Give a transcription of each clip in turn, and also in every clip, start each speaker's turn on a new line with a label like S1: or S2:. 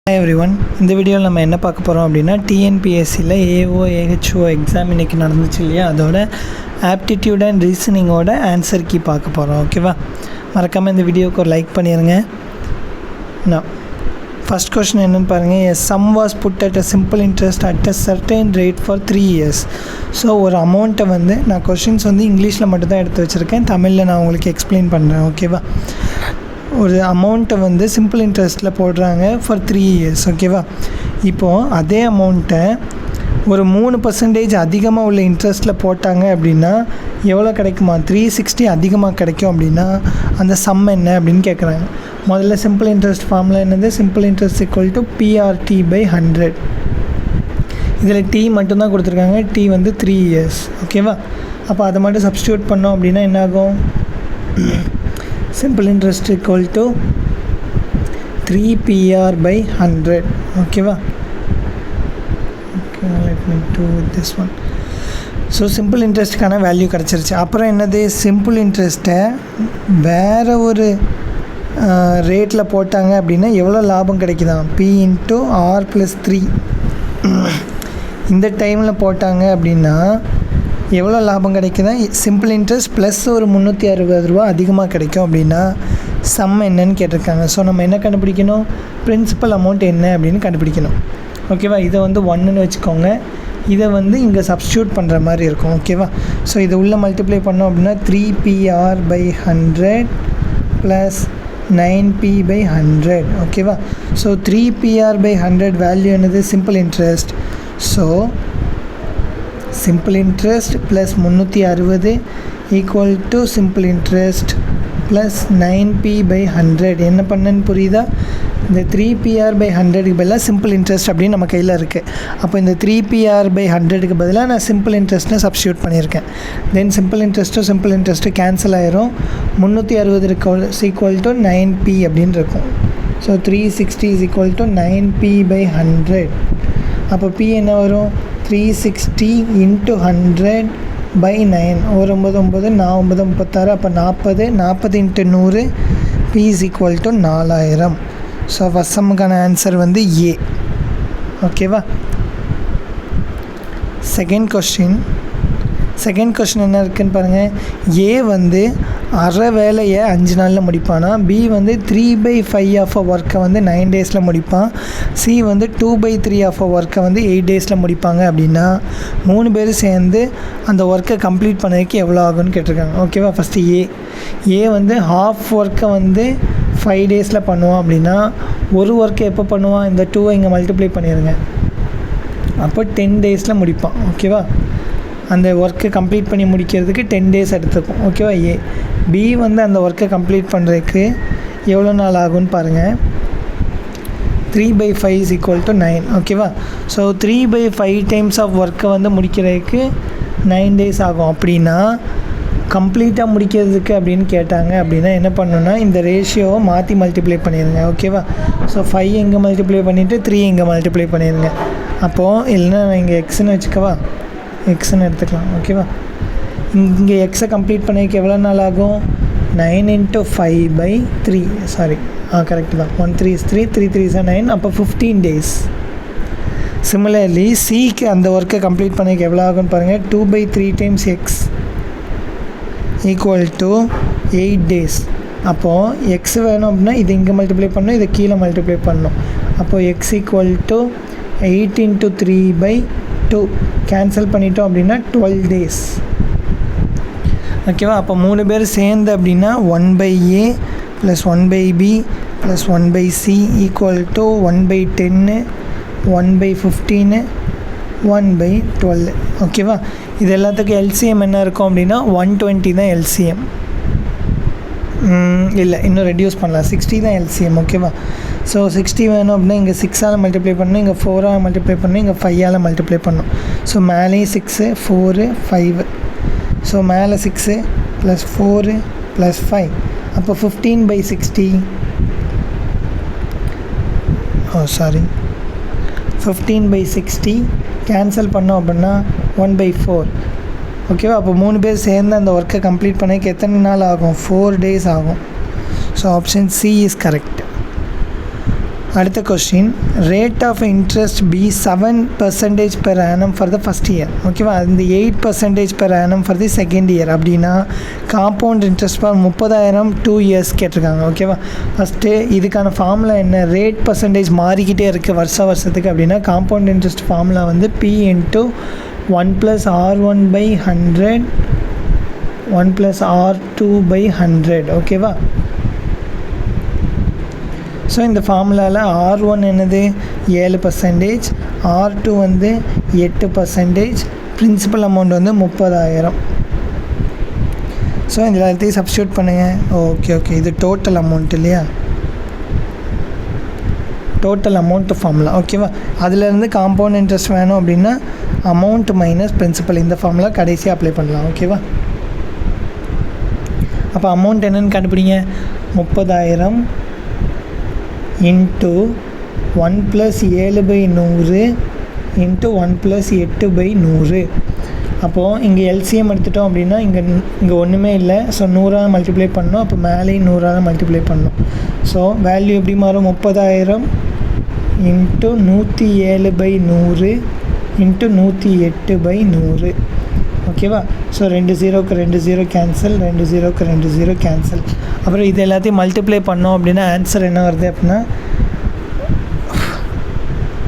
S1: Hi everyone, இந்த வீடியோவில் நம்ம என்ன பார்க்க போகிறோம் அப்படின்னா டிஎன்பிஎஸ்சியில் ஏஓ ஏஹெச்ஓ எக்ஸாம் இன்றைக்கி நடந்துச்சு இல்லையா, அதோட ஆப்டிடியூட் அண்ட் ரீசனிங்கோட ஆன்சர் கீ பார்க்க போகிறோம். ஓகேவா, மறக்காமல் இந்த வீடியோவுக்கு ஒரு லைக் பண்ணிடுங்க. நான் ஃபஸ்ட் கொஸ்டின் என்னென்னு பாருங்கள். A sum was put at a simple interest at a certain rate for 3 years. So ஒரு அமௌண்ட்டை வந்து நான் கொஷின்ஸ் வந்து இங்கிலீஷில் மட்டும்தான் எடுத்து வச்சுருக்கேன், தமிழில் நான் உங்களுக்கு எக்ஸ்பிளைன் பண்ணுறேன். ஓகேவா, ஒரு அமௌண்ட்டை வந்து சிம்பிள் இன்ட்ரெஸ்ட்டில் போடுறாங்க ஃபார் 3 years. ஓகேவா, இப்போது அதே அமௌண்ட்டை ஒரு 3% அதிகமாக உள்ள இன்ட்ரெஸ்ட்டில் போட்டாங்க அப்படின்னா எவ்வளோ கிடைக்குமா? 360 அதிகமாக கிடைக்கும். அப்படின்னா அந்த சம் என்ன அப்படின்னு கேட்குறாங்க. முதல்ல சிம்பிள் இன்ட்ரெஸ்ட் ஃபார்முலா என்னது? Simple interest equal to PRT/100. இதில் T மட்டும்தான் கொடுத்துருக்காங்க, T வந்து 3 years. ஓகேவா, அப்போ அதை மட்டும் சப்ஸ்டியூட் பண்ணோம் அப்படின்னா என்னாகும்? simple interest equal to 3PR/100. ஓகேவா, okay, let me do this one. So simple இன்ட்ரெஸ்ட்டுக்கான வேல்யூ கிடச்சிருச்சு. அப்புறம் என்னது? சிம்பிள் இன்ட்ரெஸ்ட்டை வேறு ஒரு ரேட்டில் போட்டாங்க அப்படின்னா எவ்வளோ லாபம் கிடைக்குதான்? P/R+3. இந்த டைமில் போட்டாங்க அப்படின்னா எவ்வளோ லாபம் கிடைக்குதா? சிம்பிள் இன்ட்ரெஸ்ட் ப்ளஸ் ஒரு 360 ரூபா அதிகமாக கிடைக்கும். அப்படின்னா சம் என்னன்னு கேட்டிருக்காங்க. ஸோ நம்ம என்ன கண்டுபிடிக்கணும்? பிரின்சிபல் அமௌண்ட் என்ன அப்படின்னு கண்டுபிடிக்கணும். ஓகேவா, இதை வந்து 1ன்னு வச்சுக்கோங்க. இதை வந்து இங்கே சப்ஸ்டியூட் பண்ணுற மாதிரி இருக்கும். ஓகேவா, ஸோ இதை உள்ளே மல்டிப்ளை பண்ணோம் அப்படின்னா 3PR/100 ப்ளஸ் 9P/100. ஓகேவா, ஸோ 3PR/100 வேல்யூ என்னது? Simple interest. So simple interest plus 360 equal to simple interest plus 9P/100. என்ன பண்ணன்னு புரியுதா? இந்த 3PR/100க்கு பதிலாக சிம்பிள் இன்ட்ரெஸ்ட் அப்படின்னு நம்ம கையில் இருக்குது. அப்போ இந்த 3PR/100க்கு பதிலாக நான் சிம்பிள் இன்ட்ரெஸ்ட்னு சப்ஸ்டியூட் பண்ணியிருக்கேன். தென் சிம்பிள் இன்ட்ரெஸ்ட்டு கேன்சல் ஆயிரும். 360 ஈக்குவல் டு 9P அப்படின்னு இருக்கும். So 360 is equal to 9P/100. அப்போ P என்ன வரும்? 360 × 100/9. ஒரு 9 9 9 36. அப்போ 40 40 × 100. P is equal to 4000. So first சம்முக்கான ஆன்சர் வந்து ஏ. ஓகேவா, செகண்ட் கொஸ்டின் என்ன இருக்குதுன்னு பாருங்கள். ஏ வந்து அரை வேலையை 5 நாளில் முடிப்பானா? பி வந்து 3/5 ஆஃப் அ ஒர்க்கை வந்து 9 டேஸில் முடிப்பான். சி வந்து 2/3 ஆஃப் அ ஒர்க்கை வந்து 8 டேஸில் முடிப்பாங்க. அப்படின்னா 3 பேர் சேர்ந்து அந்த ஒர்க்கை கம்ப்ளீட் பண்ணதுக்கு எவ்வளோ ஆகும்னு கேட்டிருக்காங்க. ஓகேவா, ஃபஸ்ட்டு ஏ வந்து ஹாஃப் ஒர்க்கை வந்து 5 டேஸில் பண்ணுவான். அப்படின்னா ஒரு ஒர்க்கை எப்போ பண்ணுவான்? இந்த 2 இங்கே மல்டிப்ளை பண்ணிடுங்க. அப்போ 10 டேஸில் முடிப்பான். ஓகேவா, அந்த ஒர்க்கை கம்ப்ளீட் பண்ணி முடிக்கிறதுக்கு 10 டேஸ் எடுத்துக்கும். ஓகேவா, பி வந்து அந்த ஒர்க்கை கம்ப்ளீட் பண்ணுறதுக்கு எவ்வளோ நாள் ஆகும்னு பாருங்கள். 3/5 இஸ் ஈக்குவல் டு 9. ஓகேவா, ஸோ 3/5 டைம்ஸ் ஆஃப் ஒர்க்கை வந்து முடிக்கிறதுக்கு 9 டேஸ் ஆகும். அப்படின்னா கம்ப்ளீட்டாக முடிக்கிறதுக்கு அப்படின்னு கேட்டாங்க அப்படின்னா என்ன பண்ணணுன்னா இந்த ரேஷியோவை மாற்றி மல்டிப்ளை பண்ணிடுங்க. ஓகேவா, ஸோ 5 இங்கே மல்டிப்ளை பண்ணிவிட்டு 3 இங்கே மல்டிப்ளை பண்ணிடுங்க. அப்போது இல்லைன்னா நான் இங்கே எக்ஸ்ன்னு வச்சுக்கவா, எக்ஸ்ன்னு எடுத்துக்கலாம். ஓகேவா, இங்கே எக்ஸை கம்ப்ளீட் பண்ணதுக்கு எவ்வளோ நாள் ஆகும்? 9 × 5/3. சாரி, கரெக்டு தான். 1 3 is 3, 3 3 is 9. அப்போ 15 டேஸ். சிமிலர்லி சிக்கு அந்த ஒர்க்கை கம்ப்ளீட் பண்ணதுக்கு எவ்வளோ ஆகும்னு பாருங்கள். 2/3 times X equal to 8 days. அப்போது எக்ஸ் வேணும் அப்படின்னா இது இங்கே மல்டிப்ளை பண்ணணும், இதை கீழே மல்டிப்ளை பண்ணணும். அப்போது எக்ஸ் ஈக்குவல் டு 8 × 3/2 கேன்சல் பண்ணிட்டோம் அப்படின்னா 12 டேஸ். ஓகேவா, அப்போ 3 பேர் சேர்ந்து அப்படின்னா 1/A plus 1/B plus 1/C equal to 1/10 1/15 1/12. ஓகேவா, இது எல்லாத்துக்கும் எல்சிஎம் என்ன இருக்கும் அப்படின்னா 120 தான் எல்சிஎம். இல்லை, இன்னும் ரெடியூஸ் பண்ணலாம். 60 தான் எல்சிஎம். ஓகேவா, ஸோ 60 வேணும் அப்படின்னா இங்கே 6ஆல் மல்டிப்ளை பண்ணணும், இங்கே 4ஆல் மல்டிப்ளை பண்ணணும், இங்கே 5ஆல் மல்டிப்ளை பண்ணணும். ஸோ மேலேயும் 6 4 5. ஸோ மேலே 6 ப்ளஸ் 4 ப்ளஸ் 5. அப்போ 15/60. 15/60 கேன்சல் பண்ணோம் அப்படின்னா 1/4. ஓகேவா, அப்போ 3 பேர் சேர்ந்து அந்த ஒர்க்கை கம்ப்ளீட் பண்ணதுக்கு எத்தனை நாள் ஆகும்? 4 டேஸ் ஆகும். So option C is correct. அடுத்த question, rate of interest be 7% per annum for the first year. ஓகேவா, அந்த 8% per annum for the second year. அப்படின்னா காம்பவுண்ட் இன்ட்ரெஸ்ட் ஃபார் 30,000 2 years கேட்டிருக்காங்க. ஓகேவா, ஃபஸ்ட்டு இதுக்கான ஃபார்முலா என்ன, ரேட் பர்சன்டேஜ் மாறிக்கிட்டே இருக்குது வருஷத்துக்கு. அப்படின்னா காம்பவுண்ட் இன்ட்ரெஸ்ட் ஃபார்முலா வந்து P × 1 + R1/100 1 + R2/100. ஓகேவா, ஸோ இந்த ஃபார்முலாவில் R1 என்னது 7%, R2 வந்து 8%, பிரின்சிபல் அமௌண்ட் வந்து 30,000. ஸோ இதில் எல்லாத்தையும் சப்ஸ்டியூட் பண்ணுங்கள். ஓகே, இது டோட்டல் அமௌண்ட் இல்லையா, டோட்டல் அமௌண்ட் ஃபார்முலா. ஓகேவா, அதிலேருந்து காம்பவுண்ட் இன்ட்ரெஸ்ட் வேணும் அப்படின்னா அமௌண்ட் மைனஸ் பிரின்சிபல், இந்த ஃபார்முலா கடைசியாக அப்ளை பண்ணலாம். ஓகேவா, அப்போ அமௌண்ட் என்னென்னு கண்டுபிடிங்க. 30,000 இன்ட்டு 1 + 7/100 இன்ட்டு 1 + 8/100. அப்போது இங்கே எல்சிஎம் எடுத்துட்டோம் அப்படின்னா இங்கே ஒன்றுமே இல்லை. ஸோ 100ஆல் மல்டிப்ளை பண்ணணும். அப்போ மேலேயும் 100ஆல் மல்டிப்ளை பண்ணணும். ஸோ வேல்யூ எப்படி மாறும், 30,000 இன்ட்டு 107/100 இன்ட்டு 108/100. ஓகேவா, ஸோ 2 0க்கு 2 0 கேன்சல், 2 0க்கு 2 0 கேன்சல். அப்புறம் இது எல்லாத்தையும் மல்டிப்ளை பண்ணோம் அப்படின்னா ஆன்சர் என்ன வருது அப்படின்னா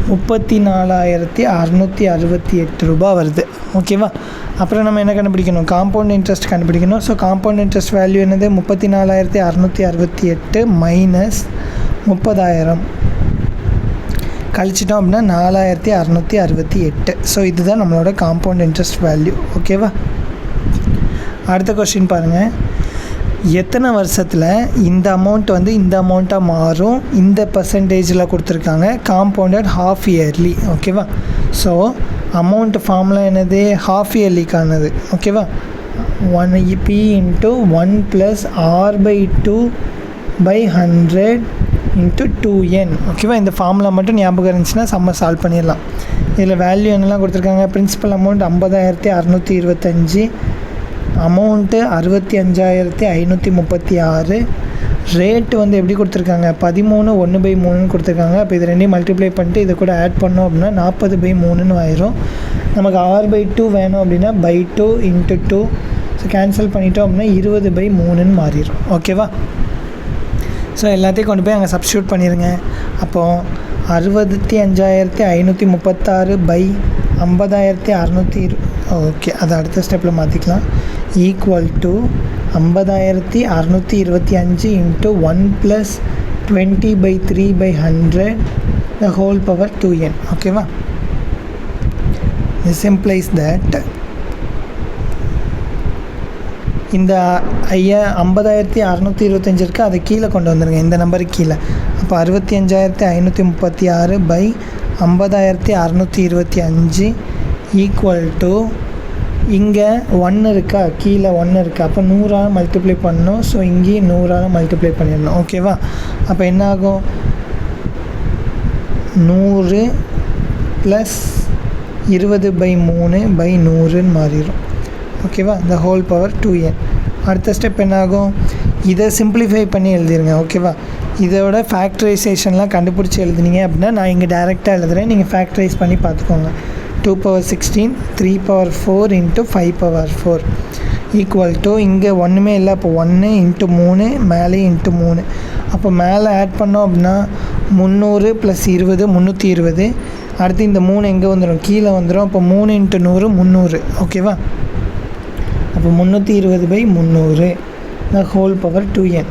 S1: 34,668 ரூபா வருது. ஓகேவா, அப்புறம் நம்ம என்ன கண்டுபிடிக்கணும், காம்பவுண்ட் இன்ட்ரெஸ்ட் கண்டுபிடிக்கணும். ஸோ காம்பவுண்ட் இன்ட்ரெஸ்ட் வேல்யூ என்னது 34,668 மைனஸ் 30,000 கழிச்சிட்டோம் அப்படின்னா 4,668. ஸோ இதுதான் நம்மளோட காம்பவுண்ட் இன்ட்ரெஸ்ட் வேல்யூ. ஓகேவா, அடுத்த கொஸ்டின் பாருங்கள், எத்தனை வருஷத்தில் இந்த அமௌண்ட் வந்து இந்த அமௌண்ட்டாக மாறும், இந்த பர்சன்டேஜில் கொடுத்துருக்காங்க, காம்பவுண்டட் ஹாஃப் இயர்லி. ஓகேவா, ஸோ அமௌண்ட் ஃபார்முலா என்னது, ஹாஃப் இயர்லிக்கானது. ஓகேவா, 1P × 1 + R/2/100 இன்ட்டு 2n. ஓகேவா, இந்த ஃபார்முலா மட்டும் ஞாபகம் இருந்துச்சுன்னா செம்ம சால்வ் பண்ணிடலாம். இதில் வேல்யூ என்னெல்லாம் கொடுத்துருக்காங்க, பிரின்சிபல் அமௌண்ட் 50,625, அமௌண்ட்டு 65,536, ரேட்டு வந்து எப்படி கொடுத்துருக்காங்க 13/1/3 கொடுத்துருக்காங்க. அப்போ இது ரெண்டையும் மல்டிப்ளை பண்ணிட்டு இதை கூட ஆட் பண்ணோம் அப்படின்னா 40/3 ஆயிரும். நமக்கு R/2 வேணும் அப்படின்னா /2 × 2. ஸோ கேன்சல் பண்ணிட்டோம் அப்படின்னா 20/3 மாறிடும். ஓகேவா, ஸோ எல்லாத்தையும் கொண்டு போய் அங்கே சப்ஸ்டியூட் பண்ணிடுங்க. அப்போது 65,536 / 50,620. ஓகே, அதை அடுத்த ஸ்டெப்பில் மாற்றிக்கலாம். Equal to 50,625 into 1 + 20/3/100 the whole power 2n. ஓகேவா, this implies that இந்த 50,625 இருக்குது, அதை கீழே கொண்டு வந்துடுங்க, இந்த நம்பருக்கு கீழே. அப்போ 65,536 / 50,625 ஈக்குவல் டு இங்கே 1 இருக்கா, கீழே 1 இருக்குது. அப்போ 100ஆல் மல்டிப்ளை பண்ணணும். ஸோ இங்கேயும் 100ஆல் மல்டிப்ளை பண்ணிடணும். ஓகேவா, அப்போ என்ன ஆகும், 100 + 20/3/100 மாறிடும். ஓகேவா, the whole power 2n. அடுத்த ஸ்டெப் என்ன ஆகும், இதை சிம்பிளிஃபை பண்ணி எழுதிருங்க. ஓகேவா, இதோட ஃபேக்டரைசேஷன்லாம் கண்டுபிடிச்சி எழுதுனீங்க அப்படின்னா நான் இங்கே டேரெக்டாக எழுதுகிறேன், நீங்கள் ஃபேக்டரைஸ் பண்ணி பார்த்துக்கோங்க. 2/16 3/4 × 5/4 ஈக்குவல் டு இங்கே ஒன்றுமே இல்லை. அப்போ 1 × 3 மேலே × 3. அப்போ மேலே ஆட் பண்ணோம் அப்படின்னா 300 + 20 320. அடுத்து இந்த 3 எங்கே வந்துடும், கீழே வந்துடும். அப்போ 3 × 100 300. ஓகேவா, அப்போ 320/300 the whole power 2n.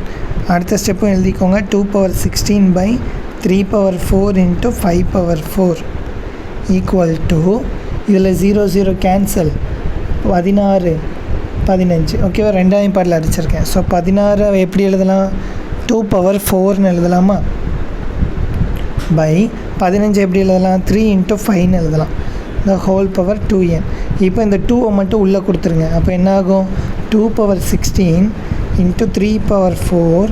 S1: அடுத்த ஸ்டெப்பும் எழுதிக்கோங்க. 2/16 / 3/4 × 5/4 ஈக்குவல் டு இதில் 0 0 கேன்சல், 16 15. ஓகேவா, ரெண்டாயிரம் பாட்டில் அடிச்சிருக்கேன். ஸோ 16 எப்படி எழுதலாம், 2/4 எழுதலாமா, /15 எப்படி எழுதலாம், 3 × 5 எழுதலாம், the whole power 2n. இப்போ இந்த 2 மட்டும் உள்ளே கொடுத்துருங்க. அப்போ என்ன ஆகும், 2/16 × 3/4.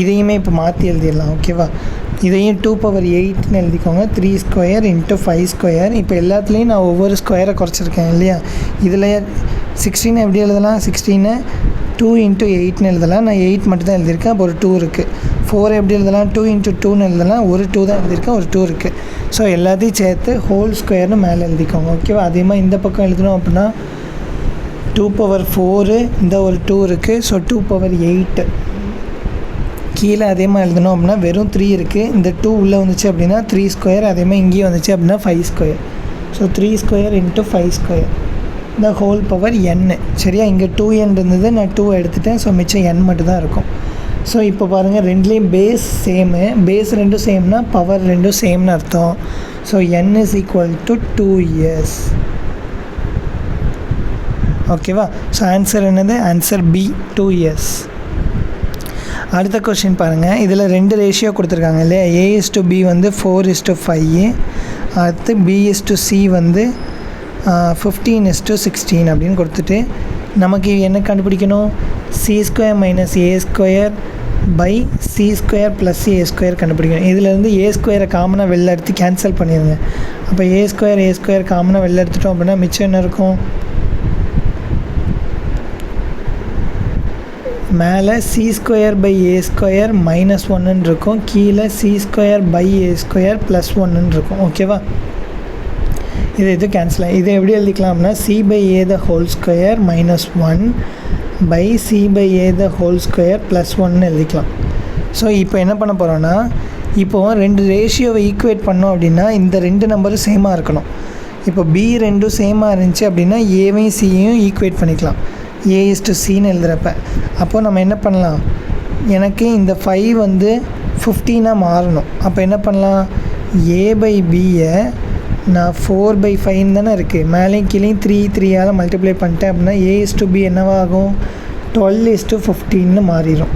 S1: இதையுமே இப்போ மாற்றி எழுதிடலாம். ஓகேவா, இதையும் 2/8 எழுதிக்கோங்க. 3² × 5². இப்போ எல்லாத்துலேயும் நான் ஒவ்வொரு ஸ்கொயரை குறைச்சிருக்கேன் இல்லையா. இதில் 16 எப்படி எழுதலாம், 16 2 × 8 எழுதலாம். நான் 8 மட்டும் தான் எழுதியிருக்கேன். அப்போ ஒரு 2 இருக்குது. 4 எப்படி எழுதலாம், 2 × 2ன்னு எழுதலாம். ஒரு 2 தான் எழுதியிருக்கேன், ஒரு 2 இருக்குது. ஸோ எல்லாத்தையும் சேர்த்து ஹோல் ஸ்கொயர்னு மேலே எழுதிக்கோங்க. ஓகேவா? அதே மாதிரி இந்த பக்கம் எழுதணும் அப்படின்னா 2^4, இந்த ஒரு 2 இருக்குது. ஸோ 2^8. கீழே அதே மாதிரி எழுதணும் அப்படின்னா வெறும் 3 இருக்குது. இந்த 2 உள்ளே வந்துச்சு அப்படின்னா 3². அதே மாதிரி இங்கேயும் வந்துச்சு அப்படின்னா 5². ஸோ 3² × 5². இந்த ஹோல் பவர் n. சரியா? இங்கே 2n இருந்தது, நான் 2 எடுத்துட்டேன். ஸோ மிச்சம் n மட்டும் தான் இருக்கும். ஸோ இப்போ பாருங்கள், ரெண்டுலேயும் பேஸ் சேமு. பேஸ் ரெண்டும் சேம்னா பவர் ரெண்டும் சேம்னு அர்த்தம். So n = 2s. ஓகேவா? ஸோ ஆன்சர் என்னது? Answer B, 2s. அடுத்த கொஸ்டின் பாருங்கள். இதில் 2 ரேஷியோ கொடுத்துருக்காங்க இல்லையா? A:B வந்து 4:5. அடுத்து B:C வந்து 15:16 அப்படின்னு கொடுத்துட்டு நமக்கு என்ன கண்டுபிடிக்கணும்? C² - A² C² + A² கண்டுபிடிக்கணும். இதிலேருந்து A² காமனாக வெளில எடுத்து கேன்சல் பண்ணிடுங்க. அப்போ A² காமனாக வெளில எடுத்துட்டோம் அப்படின்னா மிச்சம் என்ன இருக்கும்? மேலே C² / A² -1ன்னு இருக்கும். கீழே C² / A² +1ன்னு இருக்கும். ஓகேவா? இது கேன்சல் ஆகி இதை எப்படி எழுதிக்கலாம் அப்படின்னா C/A² -1 C/A² +1ன்னு எழுதிக்கலாம். ஸோ இப்போ என்ன பண்ண போகிறோன்னா, இப்போது 2 ரேஷியோவை ஈக்குவேட் பண்ணோம் அப்படின்னா இந்த 2 நம்பரும் சேமாக இருக்கணும். இப்போ B ரெண்டும் சேமாக இருந்துச்சு அப்படின்னா ஏவையும் சியையும் ஈக்குவேட் பண்ணிக்கலாம். A:C எழுதுகிறப்ப அப்போது நம்ம என்ன பண்ணலாம்? எனக்கு இந்த 5 வந்து 15ஆக மாறணும். அப்போ என்ன பண்ணலாம்? A/Bயை நான் 4/5 தானே இருக்குது. மேலேயும் கீழேயும் 3 மல்டிப்ளை பண்ணிட்டேன் அப்படின்னா A:B என்னவாகும்? 12:15ன்னு மாறிடும்.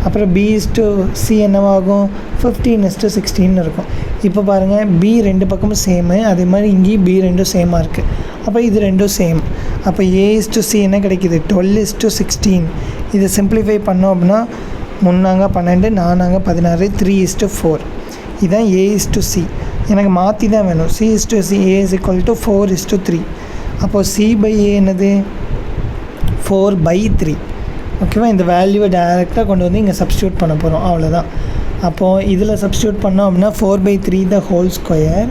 S1: அப்புறம் B:C என்னவாகும்? 15:16 இருக்கும். இப்போ பாருங்கள், B 2 பக்கமும் சேமு. அதே மாதிரி இங்கேயும் B ரெண்டும் சேமாக இருக்குது. அப்போ இது ரெண்டும் சேம். அப்போ A:C என்ன கிடைக்கிது? 12:16. இதை சிம்பிளிஃபை பண்ணோம் அப்படின்னா 3 12 4 16 3:4. இதுதான் A:C. எனக்கு மாற்றி தான் வேணும். C:C. A = 4:3. அப்போது C/A என்னது? 4/3. ஓகேவா? இந்த வேல்யூவை டைரெக்டாக கொண்டு வந்து இங்கே சப்ஸ்டியூட் பண்ண போகிறோம். அவ்வளோதான். அப்போது இதில் சப்ஸ்டியூட் பண்ணோம் அப்படின்னா 4/3 ஹோல் ஸ்கொயர்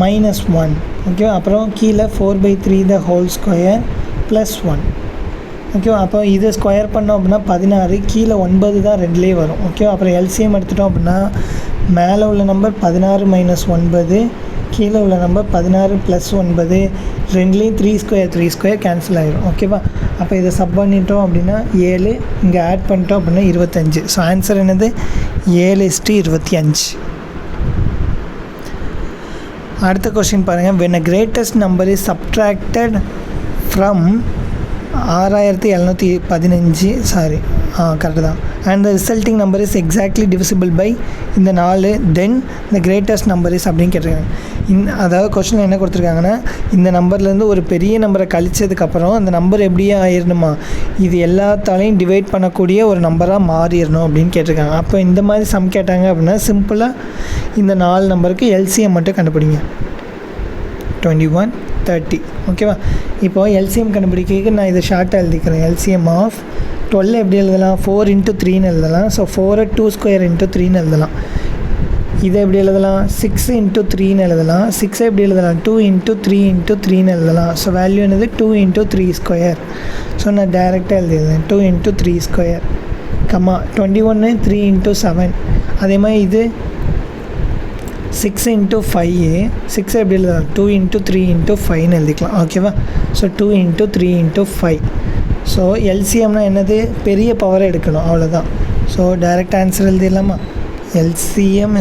S1: -1. ஓகேவா? அப்புறம் கீழே 4/3 ஹோல் ஸ்கொயர் +1. ஓகேவா? அப்போ இதை ஸ்கொயர் பண்ணோம் அப்படின்னா 16. கீழே 9 தான் ரெண்டுலேயே வரும். ஓகேவா? அப்புறம் LCM எடுத்துட்டோம் அப்படின்னா மேலே உள்ள நம்பர் 16 - 9, கீழே உள்ள நம்பர் 16 + 9. ரெண்டுலேயும் 3² கேன்சல் ஆகிடும். ஓகேவா? அப்போ இதை சப் பண்ணிட்டோம் அப்படின்னா 7, இங்கே ஆட் பண்ணிட்டோம் அப்படின்னா 25. ஸோ ஆன்சர் என்னது? 7:25. அடுத்த கொஸ்டின் பாருங்கள். when a greatest number is subtracted from 6715 correct தான் and the resulting number is exactly divisible by இந்த 4, then the greatest number is அப்படின்னு கேட்டிருக்காங்க. அதாவது கொஸ்டின் என்ன கொடுத்துருக்காங்கன்னா, இந்த நம்பர்லேருந்து ஒரு பெரிய நம்பரை கழிச்சதுக்கப்புறம் அந்த நம்பர் எப்படியே ஆயிடணுமா, இது எல்லாத்தாலையும் டிவைட் பண்ணக்கூடிய ஒரு நம்பராக மாறிடணும் அப்படின்னு கேட்டிருக்காங்க. அப்போ இந்த மாதிரி சம் கேட்டாங்க அப்படின்னா சிம்பிளாக இந்த 4 நம்பருக்கு LCM மட்டும் கண்டுபிடிங்க. 21 30. ஓகேவா? இப்போது LCM கண்டுபிடிக்கிறதுக்கு நான் இதை ஷார்ட்டாக எழுதிக்கிறேன். LCM ஆஃப் 12 எப்படி எழுதலாம்? 4 × 3ன்னு எழுதலாம். ஸோ 4 2² × 3ன்னு எழுதலாம். இதை எப்படி எழுதலாம்? 6 × 3ன்னு எழுதலாம். 6 எப்படி எழுதலாம்? 2 × 3 × 3ன்னு எழுதலாம். ஸோ வேல்யூ என்னது? 2 × 3². ஸோ நான் டைரெக்டாக எழுதிடுறேன் 2 × 3². 21 3 × 7. அதே மாதிரி இது 6 × 5. 6 எப்படி எழுதலாம்? 2 × 3 × 5ன்னு எழுதிக்கலாம். ஓகேவா? ஸோ 2 × 3 × 5. ஸோ LCMனா என்னது? பெரிய பவரை எடுக்கணும், அவ்வளோதான். ஸோ டைரெக்ட் ஆன்சர் எழுதிடலாமா? LCM =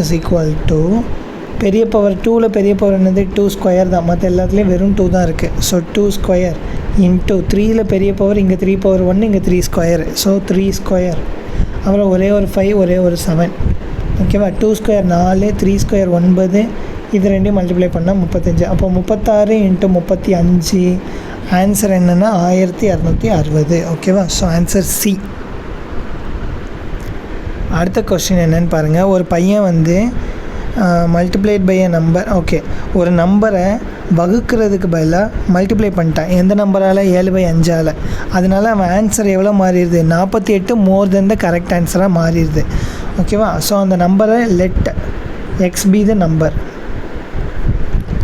S1: பெரிய பவர் 2ல் பெரிய பவர் என்னது? 2² தான். மற்ற எல்லாத்துலேயும் வெறும் 2 தான் இருக்குது. ஸோ 2² × 3ல் பெரிய பவர் இங்கே 3/1, இங்கே 3². ஸோ 3². அப்புறம் ஒரே ஒரு 5, ஒரே ஒரு 7. ஓகேவா? 2² 4, 3² 9. இது ரெண்டையும் மல்டிப்ளை பண்ணால் 35. அப்போ 36 × 35. ஆன்சர் என்னென்னா 1260. ஓகேவா? So answer C. அடுத்த கொஸ்டின் என்னென்னு பாருங்கள். ஒரு பையன் வந்து multiplied by a number. Okay, ஒரு நம்பரை வகுக்கிறதுக்கு பதிலாக மல்டிப்ளை பண்ணிட்டான். எந்த நம்பரால்? 7/5. அதனால் அவன் ஆன்சர் எவ்வளோ மாறிடுது? 48 மோர் தென் த கரெக்ட் ஆன்சராக மாறிடுது. ஓகேவா. ஸோ அந்த நம்பரை let x be the number,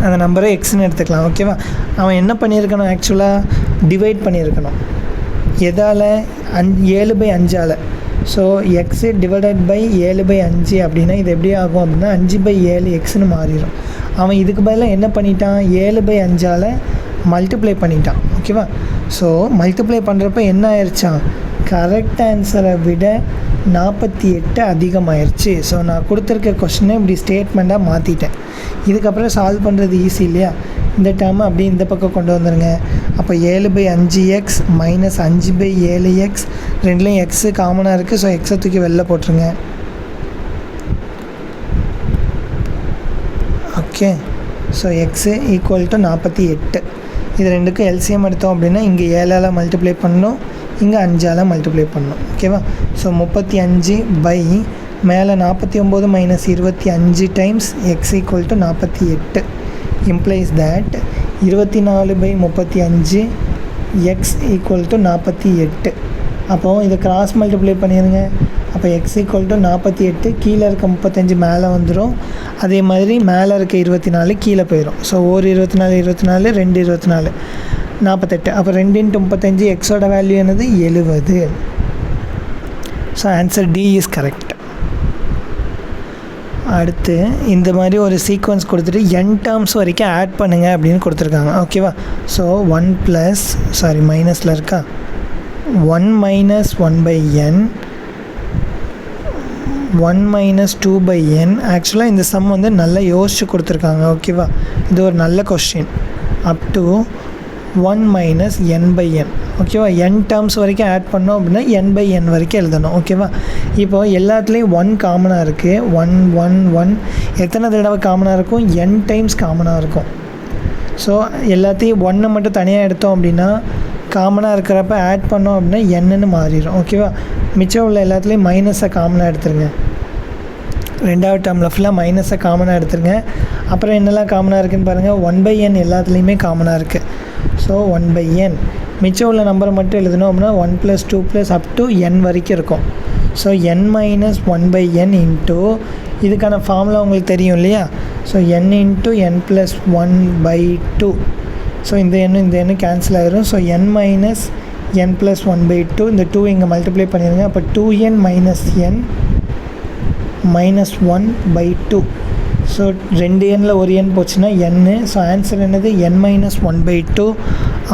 S1: அந்த நம்பரை எக்ஸ்ன்னு எடுத்துக்கலாம். ஓகேவா. அவன் என்ன பண்ணியிருக்கணும், ஆக்சுவலாக டிவைட் பண்ணியிருக்கணும். எதால்? 7/5. ஸோ எக்ஸு டிவைடட் பை 7/5 அப்படின்னா இது எப்படி ஆகும் அப்படின்னா 5/7 எக்ஸ்னு மாறிடும். அவன் இதுக்கு பதிலாக என்ன பண்ணிட்டான், 7/5 மல்டிப்ளை பண்ணிட்டான். ஓகேவா. ஸோ மல்டிப்ளை பண்ணுறப்ப என்ன ஆயிடுச்சான், கரெக்ட் ஆன்சரை விட 48 அதிகமாகிடுச்சு. ஸோ நான் கொடுத்துருக்க கொஸ்டினை இப்படி ஸ்டேட்மெண்ட்டாக மாற்றிட்டேன். இதுக்கப்புறம் சால்வ் பண்ணுறது ஈஸி இல்லையா. இந்த டேர்மை அப்படியே இந்த பக்கம் கொண்டு வந்துடுங்க. அப்போ 7/5x மைனஸ் 5/7x, ரெண்டுலேயும் எக்ஸு காமனாக இருக்குது. ஸோ எக்ஸை தூக்கி வெளில போட்டுருங்க. Okay. So x equal to 48. இது ரெண்டுக்கும் எல்சிஎம் எடுத்தோம் அப்படின்னா இங்கே 7ஆல் மல்டிப்ளை பண்ணணும், இங்கே 5ஆல் மல்டிப்ளை பண்ணணும். ஓகேவா. ஸோ 35 பை மேலே 49 minus 25 times X equal to 48 implies that 24/35 X equal to 48. அப்போது இதை கிராஸ் மல்டிப்ளை பண்ணிடுங்க. அப்போ எக்ஸ் ஈக்குவல் டு 48, கீழே இருக்க 35 மேலே வந்துடும். அதே மாதிரி மேலே இருக்க 24 கீழே போயிடும். ஸோ ஒரு 24 24, 2 24 48. அப்போ 2 × 35 எக்ஸோட வேல்யூ என்னது, 70. So answer D is correct. அடுத்து இந்த மாதிரி ஒரு சீக்வன்ஸ் கொடுத்துட்டு n டேர்ம்ஸ் வரைக்கும் ஆட் பண்ணுங்கள் அப்படின்னு கொடுத்துருக்காங்க. ஓகேவா. ஸோ 1 மைனஸில் இருக்கா, 1 மைனஸ் 1/n 1 மைனஸ் 2/n. ஆக்சுவலாக இந்த சம் வந்து நல்லா யோசிச்சு கொடுத்துருக்காங்க. ஓகேவா. இது ஒரு நல்ல question. Up to 1 minus n/n. ஓகேவா. n டேர்ம்ஸ் வரைக்கும் ஆட் பண்ணோம் அப்படின்னா n/n வரைக்கும் எழுதணும். ஓகேவா. இப்போது எல்லாத்துலேயும் 1 காமனாக இருக்குது. 1 1 1 எத்தனை தடவை காமனாக இருக்கும், n டைம்ஸ் காமனாக இருக்கும். ஸோ எல்லாத்தையும் 1 மட்டும் தனியாக எடுத்தோம் அப்படின்னா காமனாக இருக்கிறப்ப ஆட் பண்ணோம் அப்படின்னா என்னன்னு மாறிடும். ஓகேவா. மிச்சம் உள்ள எல்லாத்துலேயும் மைனஸை காமனாக எடுத்துருங்க. ரெண்டாவது டேர்மில் ஃபுல்லாக மைனஸை காமனாக எடுத்துருங்க. அப்புறம் என்னெல்லாம் காமனாக இருக்குதுன்னு பாருங்கள். 1/n எல்லாத்துலேயுமே காமனாக இருக்குது. So 1/n. மிச்சம் உள்ள நம்பரை மட்டும் எழுதணும் அப்படின்னா 1 + 2 + அப் டு n வரைக்கும் இருக்கும். So n minus 1/n into இதுக்கான ஃபார்முலா உங்களுக்கு தெரியும் இல்லையா. So n into n + 1/2. So இந்த எண்ணு கேன்சல் ஆகிரும். So n minus n + 1/2. இந்த 2 இங்கே மல்டிப்ளை பண்ணிடுங்க. அப்போ 2n minus n minus 1/2. So 2 எண்ணில் ஒரு எண் போச்சுன்னா n. ஸோ ஆன்சர் என்னது, n minus 1/2.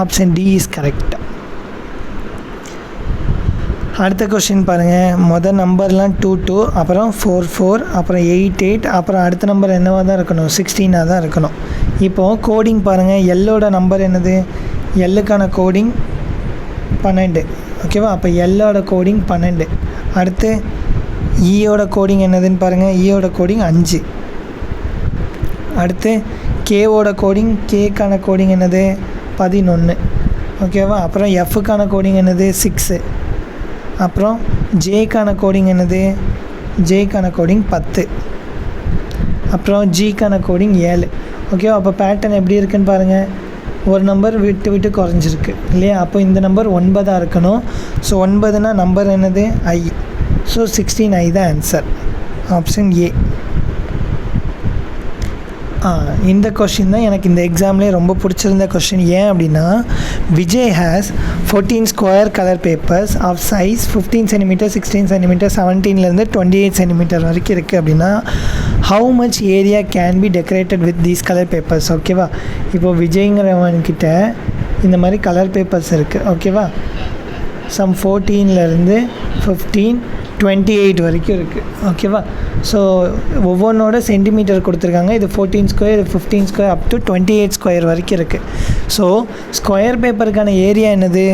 S1: Option D is correct. அடுத்த கொஸ்டின் பாருங்கள். மொதல் நம்பர்லாம் 2 2, அப்புறம் 4 4, அப்புறம் 8 8, அப்புறம் அடுத்த நம்பர் என்னவாக தான் இருக்கணும், 16ஆக தான் இருக்கணும். இப்போது கோடிங் பாருங்கள். எல்லோட நம்பர் என்னது, எல்லுக்கான கோடிங் 12. ஓகேவா. அப்போ எல்லோட கோடிங் 12. அடுத்து ஈயோட கோடிங் என்னதுன்னு பாருங்கள். ஈயோட கோடிங் 5. அடுத்து கேவோட கோடிங், கேக்கான கோடிங் என்னது, 11. ஓகேவா. அப்புறம் எஃப்க்கான கோடிங் என்னது, 6. அப்புறம் ஜேக்கான கோடிங் என்னது, ஜேக்கான கோடிங் 10. அப்புறம் ஜிக்கான கோடிங் 7. ஓகேவா. அப்போ பேட்டர்ன் எப்படி இருக்குன்னு பாருங்கள். ஒரு நம்பர் விட்டு விட்டு குறைஞ்சிருக்கு இல்லையா. அப்போ இந்த நம்பர் 9ஆக இருக்கணும். ஸோ 9னா நம்பர் என்னது, ஐ. ஸோ 16i தான் ஆன்சர். Option A. இந்த கொஷின் தான் எனக்கு இந்த எக்ஸாம்லேயே ரொம்ப பிடிச்சிருந்த கொஷின். ஏன் அப்படின்னா Vijay has 14 square colour papers of size 15 centimetre 16 centimetre 17லேருந்து 28 சென்டிமீட்டர் வரைக்கும் இருக்குது அப்படின்னா how much area can be decorated with these colour papers. ஓகேவா. இப்போது விஜய்ங்கிறவன்கிட்ட இந்த மாதிரி கலர் பேப்பர்ஸ் இருக்குது. ஓகேவா. சம் 14லேருந்து 15 28 வரைக்கும் இருக்குது. ஓகேவா. ஸோ ஒவ்வொன்றோட சென்டிமீட்டர் கொடுத்துருக்காங்க. இது 14 ஸ்கொயர், இது 15 ஸ்கொயர், அப் டு 28 ஸ்கொயர் வரைக்கும் இருக்குது. ஸோ ஸ்கொயர் பேப்பருக்கான ஏரியா என்னது,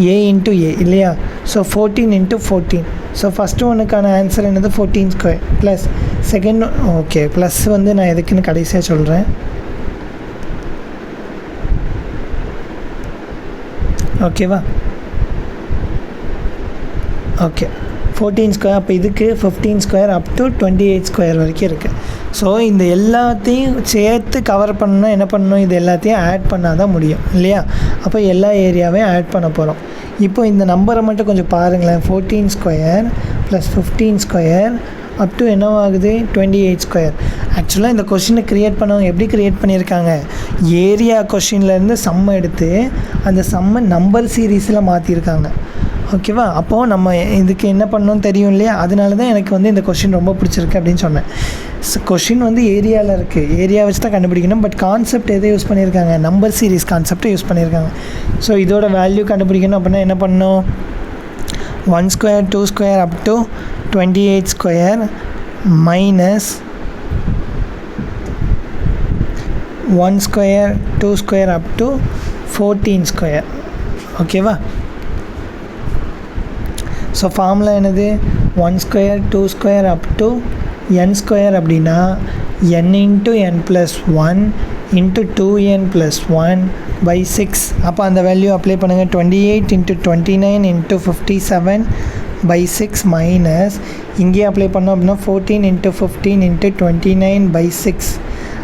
S1: ஏ இன்ட்டு ஏ இல்லையா. ஸோ 14 × 14. ஸோ ஃபஸ்ட்டு ஒன்றுக்கான ஆன்சர் என்னது, 14 square plus second. Okay, plus வந்து நான் எதுக்குன்னு கடைசியாக சொல்கிறேன். ஓகேவா. Okay, 14 square. அப்போ இதுக்கு 15 ஸ்கொயர் அப் டு 28 ஸ்கொயர் வரைக்கும் இருக்குது. ஸோ இந்த எல்லாத்தையும் சேர்த்து கவர் பண்ணணும்னா என்ன பண்ணணும், இது எல்லாத்தையும் ஆட் பண்ணால் தான் முடியும் இல்லையா. அப்போ எல்லா ஏரியாவையும் ஆட் பண்ண போகிறோம். இப்போ இந்த நம்பரை மட்டும் கொஞ்சம் பாருங்களேன். 14 square plus 15 square up to என்னவாகுது 28 ஸ்கொயர். ஆக்சுவலாக இந்த கொஷினை க்ரியேட் பண்ணவங்க எப்படி க்ரியேட் பண்ணியிருக்காங்க, ஏரியா கொஷின்லேருந்து சம்மை எடுத்து அந்த சம்மை நம்பர் சீரீஸில் மாற்றிருக்காங்க. ஓகேவா? அப்போது நம்ம இதுக்கு என்ன பண்ணணும்னு தெரியும் இல்லையா, அதனால தான் எனக்கு வந்து இந்த கொஷின் ரொம்ப பிடிச்சிருக்கு அப்படின்னு சொன்னேன். கொஷின் வந்து ஏரியாவில் இருக்குது, ஏரியா வச்சு தான் கண்டுபிடிக்கணும். பட் கான்செப்ட் எதை யூஸ் பண்ணியிருக்காங்க, நம்பர் சீரீஸ் கான்செப்டை யூஸ் பண்ணியிருக்காங்க. ஸோ இதோட வேல்யூ கண்டுபிடிக்கணும் அப்படின்னா என்ன பண்ணணும், 1 square 2 square up to 28 square minus 1 square 2 square up to 14 square. ஓகேவா? ஸோ ஃபார்முலா என்னது, 1 square 2 square up to n square அப்படின்னா n into n plus 1 into 2n plus 1 by 6. அப்போ அந்த வேல்யூ அப்ளை பண்ணுங்கள், 28 இன்ட்டு 29 இன்ட்டு 57 பை 6 மைனஸ் இங்கேயே apply பண்ணோம் அப்படின்னா 14 into 15 into 29 by 6.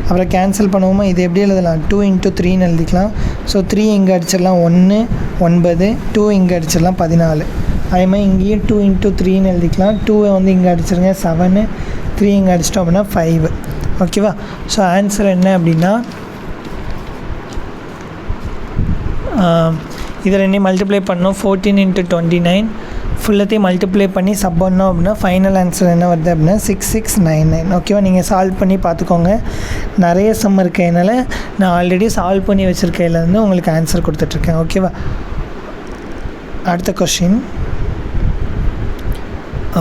S1: அப்புறம் கேன்சல் பண்ணுவோமா, இது எப்படி எழுதலாம், 2 இன்ட்டு 3ன்னு எழுதிக்கலாம். ஸோ 3 இங்கே அடிச்சிடலாம் 1 9, 2 இங்கே அடிச்சிடலாம் 14. அதே மாதிரி இங்கேயும் 2 இன்ட்டு 3ன்னு எழுதிக்கலாம். 2 வந்து இங்கே அடிச்சிருங்க 7, 3 இங்கே அடிச்சிட்டோம் அப்படின்னா 5. ஓகேவா? ஸோ ஆன்சர் என்ன அப்படின்னா இதை ரெண்டையும் மல்டிப்ளை பண்ணோம், 14 இன்ட்டு 29 ஃபுல்லத்தையும் மல்டிப்ளை பண்ணி சப் பண்ணோம் அப்படின்னா ஃபைனல் ஆன்சர் என்ன வருது அப்படின்னா 6699. ஓகேவா? நீங்கள் சால்வ் பண்ணி பார்த்துக்கோங்க, நிறைய சம் இருக்கனால நான் ஆல்ரெடி சால்வ் பண்ணி வச்சுருக்கையிலேருந்து உங்களுக்கு ஆன்சர் கொடுத்துட்ருக்கேன். ஓகேவா? அடுத்த கொஷின்.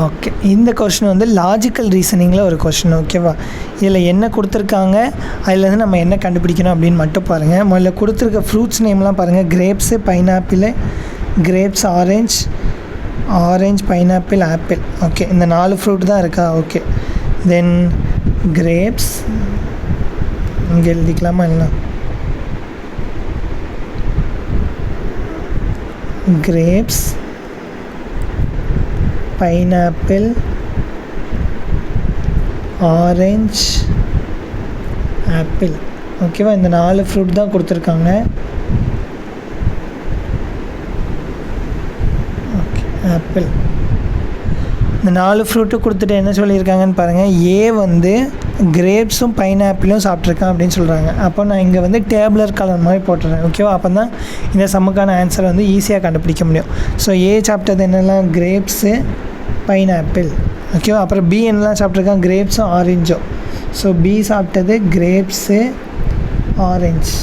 S1: ஓகே, இந்த கொஷின் வந்து லாஜிக்கல் ரீசனிங்கில் ஒரு கொஷின். ஓகேவா? இதில் என்ன கொடுத்துருக்காங்க, அதிலேருந்து நம்ம என்ன கண்டுபிடிக்கணும் அப்படின்னு மட்டும் பாருங்கள். முதல்ல கொடுத்துருக்க ஃப்ரூட்ஸ் நேம்லாம் பாருங்கள், grapes, pineapple, grapes, orange, pineapple, apple. Okay, இந்த 4 ஃப்ரூட் தான் இருக்கா? ஓகே, தென் கிரேப்ஸ் இங்கே எழுதிக்கலாமா, இல்லை கிரேப்ஸ், பைனாப்பிள், ஆரஞ்ச், ஆப்பிள். ஓகேவா? இந்த 4 ஃப்ரூட் தான் கொடுத்துருக்காங்க. Okay, apple. இந்த 4 ஃப்ரூட்டு கொடுத்துட்டு என்ன சொல்லியிருக்காங்கன்னு பாருங்கள், ஏ வந்து கிரேப்ஸும் பைனாப்பிளும் சாப்பிட்ருக்கான் அப்படின்னு சொல்கிறாங்க. அப்போ நான் இங்கே வந்து டேபிளர் கலர் மாதிரி போட்டுறேன். ஓகேவா? அப்போ தான் இந்த சம்முக்கான ஆன்சர் வந்து ஈஸியாக கண்டுபிடிக்க முடியும். ஸோ ஏ சாப்பிட்டது என்னெல்லாம், கிரேப்ஸு, பைனாப்பிள். ஓகேவா? அப்புறம் பி என்னெல்லாம் சாப்பிட்ருக்கான், கிரேப்ஸும் ஆரஞ்சும். ஸோ பி சாப்பிட்டது கிரேப்ஸு, ஆரஞ்ச்.